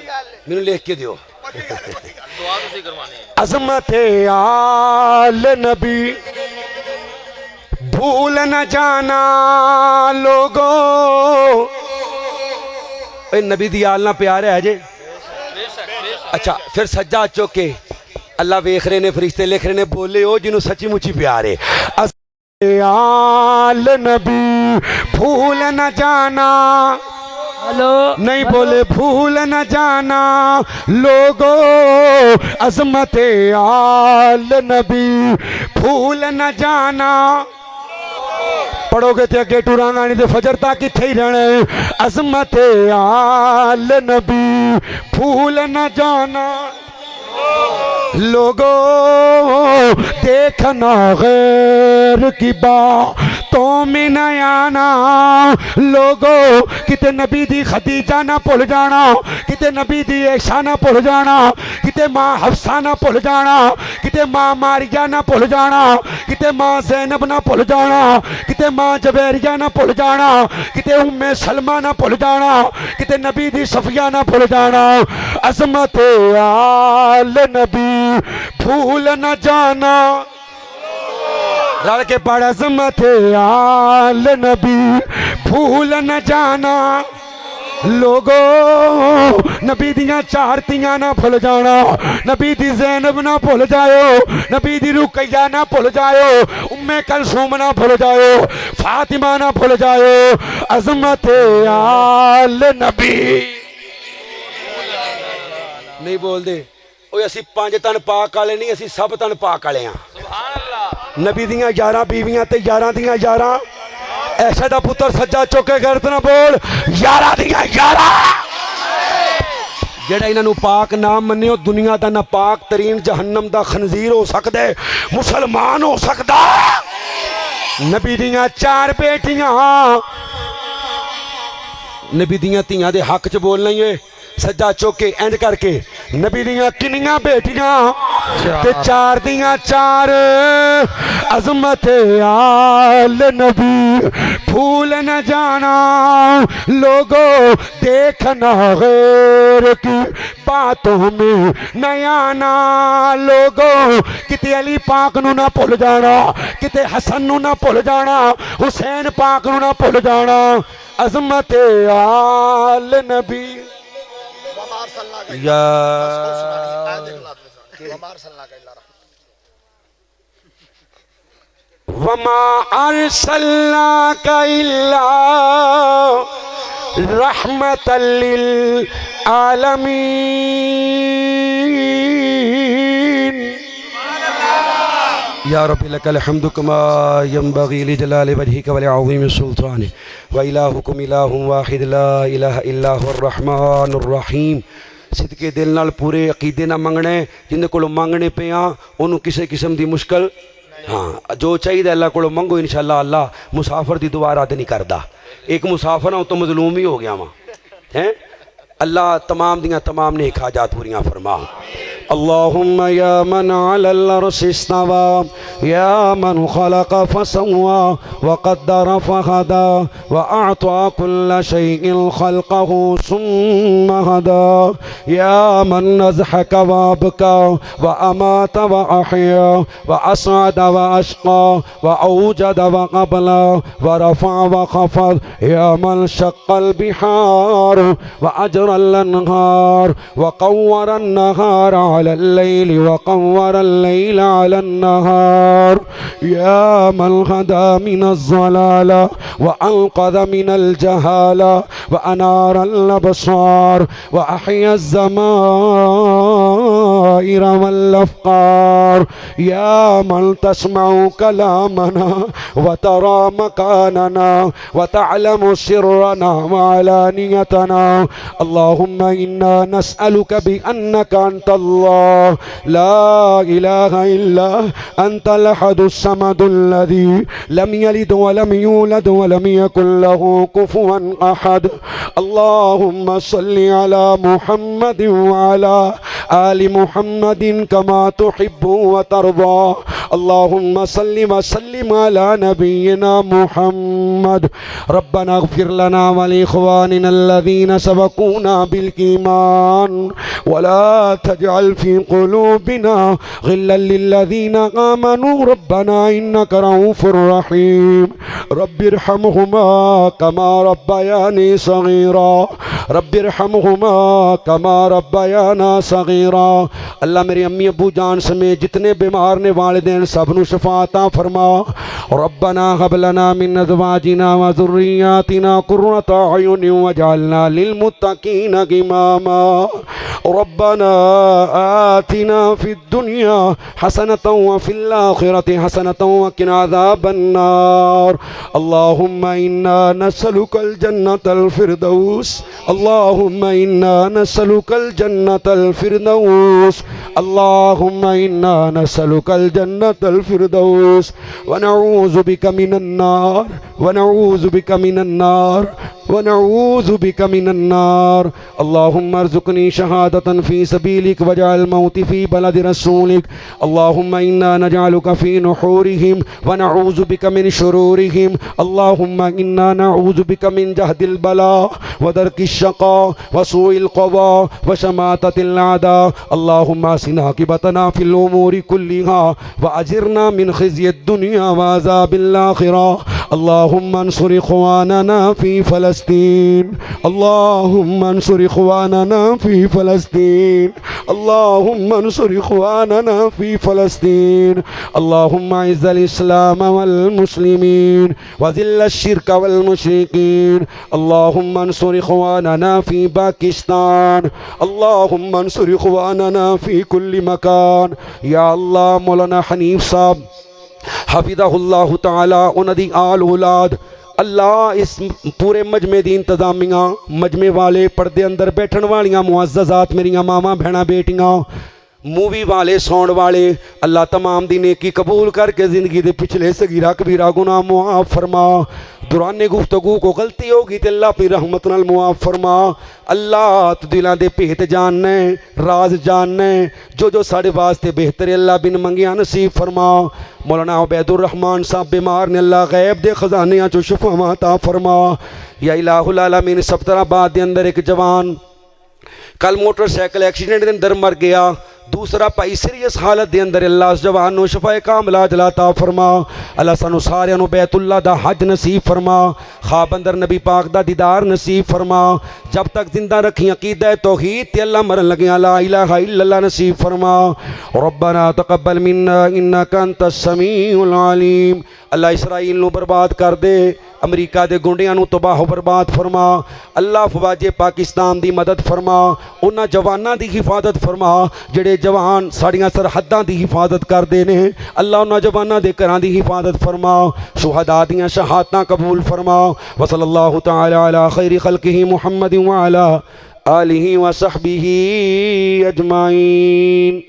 मैनू लिख के दियो ਦੁਆ ਤੁਸੀਂ ਕਰਵਾਣੀ ਹੈ अजमत आल नबी भूल न जाना लोगो नबी दी आल ना प्यार है जे ਬੇਸ਼ੱਕ ਬੇਸ਼ੱਕ अच्छा फिर सज्जा चौके अल्लाह वेख रहे ने फरिश्ते लिख रहे ने बोले ओ जिन्हों सच्ची मुच्ची प्यार है आल नबी भूल न जाना हेलो नहीं बोले भूल न जाना लोगो अजमत आल नबी भूल न जाना पढ़ोगे तो अगे टुरांगा नहीं तो फजर तक किथे ही रहना है अजमत आल नबी भूल न जाना लोगो देखना गैर की बातों में न आना लोगो किते नबी दी खदीजा ना भुल जाना किते नबी दी ऐशा ना भुल जाना किते मां हफ्सा ना भुल जाना किते मां मारिया ना भुल जाना किते मां ज़ैनब ना भुल जाना किते मां जवेरिया ना भुल जाना किते उम्मे सलमा ना भुल जाना किते नबी दी सफिया ना भुल जाना अजमत आल नबी भूल न जाना रल के पढ़ अजमत आल नबी भूल न जाना लोगो नबी दियां 4 तियां ना भुल जाना नबी दी ज़ैनब ना भुल जाओ नबी दी रुकैया ना भुल जाओ उम्मे कलसूम ना भुल जाओ फातिमा ना भुल जाओ अजमत आल नबी नहीं बोल दे ओए असी 5 तन पाक वाले नहीं असी सब तन पाक वाले हाँ ਸੁਭਾਨ ਅੱਲਾਹ नबी दियां 11 बीवियां ते 11 दियां 11 ऐशा दा पुत्र सज्जा चौके गर्द ना बोल 11 दियां 11 जेड़ा इन्हां नूं पाक ना मन्ने ओ दुनिया दा ना पाक तरीन जहन्नम दा खनजीर हो सकदा है मुसलमान हो सकदा नबी दियां 4 बेटियां नबी दियां धीआं दे हक च बोलना ही है सज्जा चौके इंज करके नबी दियां किन्नियां बेटियां ते चार दियां चार अजमत आल नबी भूल न जाना लोगों, देखना गैर की बातों में न आना लोगों। किते अली पाक नू ना भुल जाना, किते हसन नू ना भुल जाना, हुसैन पाक नू ना भुल जाना। अजमत आल नबी या वमा अरसलनाका इल्ला रहमतल लिल आलमीन। या रब्बी लकल हम्दु कमा यंबगी लिजलालि वजहिका वलि अज़ीमि सुल्तानिक व इलाहुकुम इलाहुन वाहिद ला इलाहा इल्ला हुवर रहमानुर रहीम। सिदके दिल नाल पूरे अकीदे ना मंगने, जिंदे कोलों मंगने पे उन्होंने किसी किस्म की मुश्किल हाँ जो चाहिए अल्लाह को मंगो इंशाअल्लाह। अल्लाह मुसाफर की दुआ रद्द नहीं करता। एक मुसाफर हूँ तो मजलूम ही हो गया वहाँ हैं। अल्लाह तमाम दियाँ तमाम नेक हाजात पूरियाँ फरमा। अल्लाहुम्मा या मन अलल अर्श इस्तवा या मन खलक फसव्वा व क़द्दर फहदा व अअता कुल्ल शैइन खल्क़हु सुम्मा हदा या मन नज़हक व अबका व अमात व अहया व असअद व अशक़ा व औजद व क़बला व रफ़अ व ख़फ़द या मन शक़्क़ल बिहार व अजरल अन्हार व क़व्वरन नहार अलल-लैल व क़व्वरल लैल अलन नहार या मन हदा मिनज़-ज़लाल व अनक़ज़ मिनल जहाला व अनारल अबसार व अहयज़-ज़माइर वल अफ़क़ार या मन तस्मअु कलामना व तरा मकानना व तअलमु सिर्रना व अलानियतना। अल्लाहुम्मा इन्ना नस्अलुका बिअन्नका अंतल्लाह ला इलाहा इल्ला अंतल अहदुस समदुल्लज़ी लम यलिद व लम यूलद व लम यकुल लहू कुफुवन अहद। अल्लाहुम्मा सल्लि अला मुहम्मदिन व अला आलि मुहम्मदिन कमा तुहिब्बु व तर्दा। अल्लाहुम्मा सल्लि व सल्लिम अला नबिय्यिना मुहम्मद। रब्बना इग़फिर लना व लिइख़वानिना अल्लज़ीना सबक़ूना बिल ईमान व ला तजअल फ़ी क़ुलूबिना ग़िल्लन लिल्लज़ीना आमनू रब्बना इन्नका रऊफ़ुर रहीम। रब्बिरहमहुमा कमा रब्बयानी सग़ीरा रब्बिरहमहुमा कमा रब्बयाना सग़ीरा। अल्लाह मेरे अम्मी अबू जान समेत जितने बीमार ने वालिदैन सबनू शफाअता फरमा। रब्बना हब लना मिन अज़वाजिना व ज़ुर्रिय्यातिना क़ुर्रता अयुन वजअलना लिलमुत्तक़ीना इमामा। रब्बना आतिना फ़िद दुनिया हसनतन व फ़िल आख़िरति हसनतन व क़िना अज़ाबन नार। अल्लाहुम्मा इन्ना नस्अलुकल जन्नतल फ़िरदौस। अल्लाहुम्मा इन्ना नस्अलुकल जन्नतल फ़िरदौस। अल्लाहुम्मा इन्ना नस्अलुकल जन्नतल फ़िरदौस व नऊज़ु बिका मिनन नार व नऊज़ु बिका मिनन नार व नऊज़ु बिका मिनन नार। अल्लाहुम्मा अर्ज़ुक़नी शहादतन फ़ी सबीलिक वजअल मौती फ़ी बलदि रसूलिक। अल्लाहुम्मा इन्ना नजअलुका फ़ी नुहूरिहिम व नऊज़ु बिका मिन शुरूरिहिम। अल्लाहुम्मा इन्ना नऊज़ु बिका मिन जहदिल बला व दरकिश शक़ा व सूइल क़ज़ा व शमाततिल अदा। अल्लाहुम्मा असिना आक़िबतना फ़िल उमूरि कुल्लिहा व अजिरना मिन ख़िज़्यिद दुनिया व अज़ाबिल आख़िरा। अल्लाहुम्मा अंसुर इख़वानना फ़ी फ़लस्तीन। अल्लाहुम्मा अंसुर इख़वानना फ़ी फ़लस्तीन। अल्लाहुम्मा अंसुर इख़वानना फ़ी फ़लस्तीन। अल्लाहुम्मा इज़्ज़िल इस्लाम वल मुस्लिमीन व ज़िल्लश शिर्क वल मुशरिकीन। अल्लाहुम्मा अंसुर इख़वानना फ़ी पाकिस्तान। अल्लाहुम्मा अंसुर इख़वानना फ़ी कुल्लि मकान। या अल्लाह मौलाना हनीफ साहब हफ़िज़हुल्लाहु तआला उनदी आल औलाद अल्लाह इस पूरे मजमे दी इंतज़ामिया मजमे वाले पर्दे अंदर बैठन वालियां मुअज़्ज़ज़ात मेरियां मावां भैणां बेटियां मूवी वाले साउंड वाले अल्लाह तमाम दी नेकी कबूल करके ज़िंदगी दे पिछले सगीरा कबीरा गुनाह मुआफ़ फरमा। दुराने गुफ्तगू को गलती होगी तो अल्लाह अपनी रहमत नाल मुआफ़ फरमा। अल्लाह तू दिलां दे भेत जानने राज जानने जो जो साढ़े वास्ते बेहतर है अल्लाह बिन मंगिया नसीब फरमा। मौलाना उबैदुर रहमान साहब बीमार ने अल्लाह गैब दे खजानियां चो शिफावां अता फरमा। या इलाहुल आलमीन सफ्तराबाद दे अंदर एक जवान कल मोटरसाइकिल एक्सीडेंट के अंदर मर गया। दूसरा भाई सीरीयस हालत के अंदर अल्लाह उस जवान को शफाए कामला जलाता फरमा। अल्लाह सानू सारियां नू बैतुल्ला दा हज नसीब फरमा। ख्वाब अंदर नबी पाक दा दीदार नसीब फरमा। जब तक जिंदा रखी अकीदा तौहीद ते अल्लाह मरन लगिया ला इलाहा इल्लल्लाह नसीब फरमा। रब्बना तकब्बल मिन्ना इन्नका अंतस समीउल अलीम। अल्लाह इसराइल नू बर्बाद कर दे, अमरीका के गुंडियां नू तबाह बर्बाद फरमा। अल्लाह फवाजे पाकिस्तान की मदद फरमा। उन्हां जवानां की हिफाजत फरमा जिहड़े जवान साड़ियां सरहदां की हिफाजत करते हैं। अल्लाह उन्हां जवानां दे घरां की हिफाजत फरमा। शुहदा दियां शहादतां कबूल फरमा। वसल्लल्लाहु तआला अला खैरि खल्किही मुहम्मद व अला आलिही व सहबिही अजमाइन।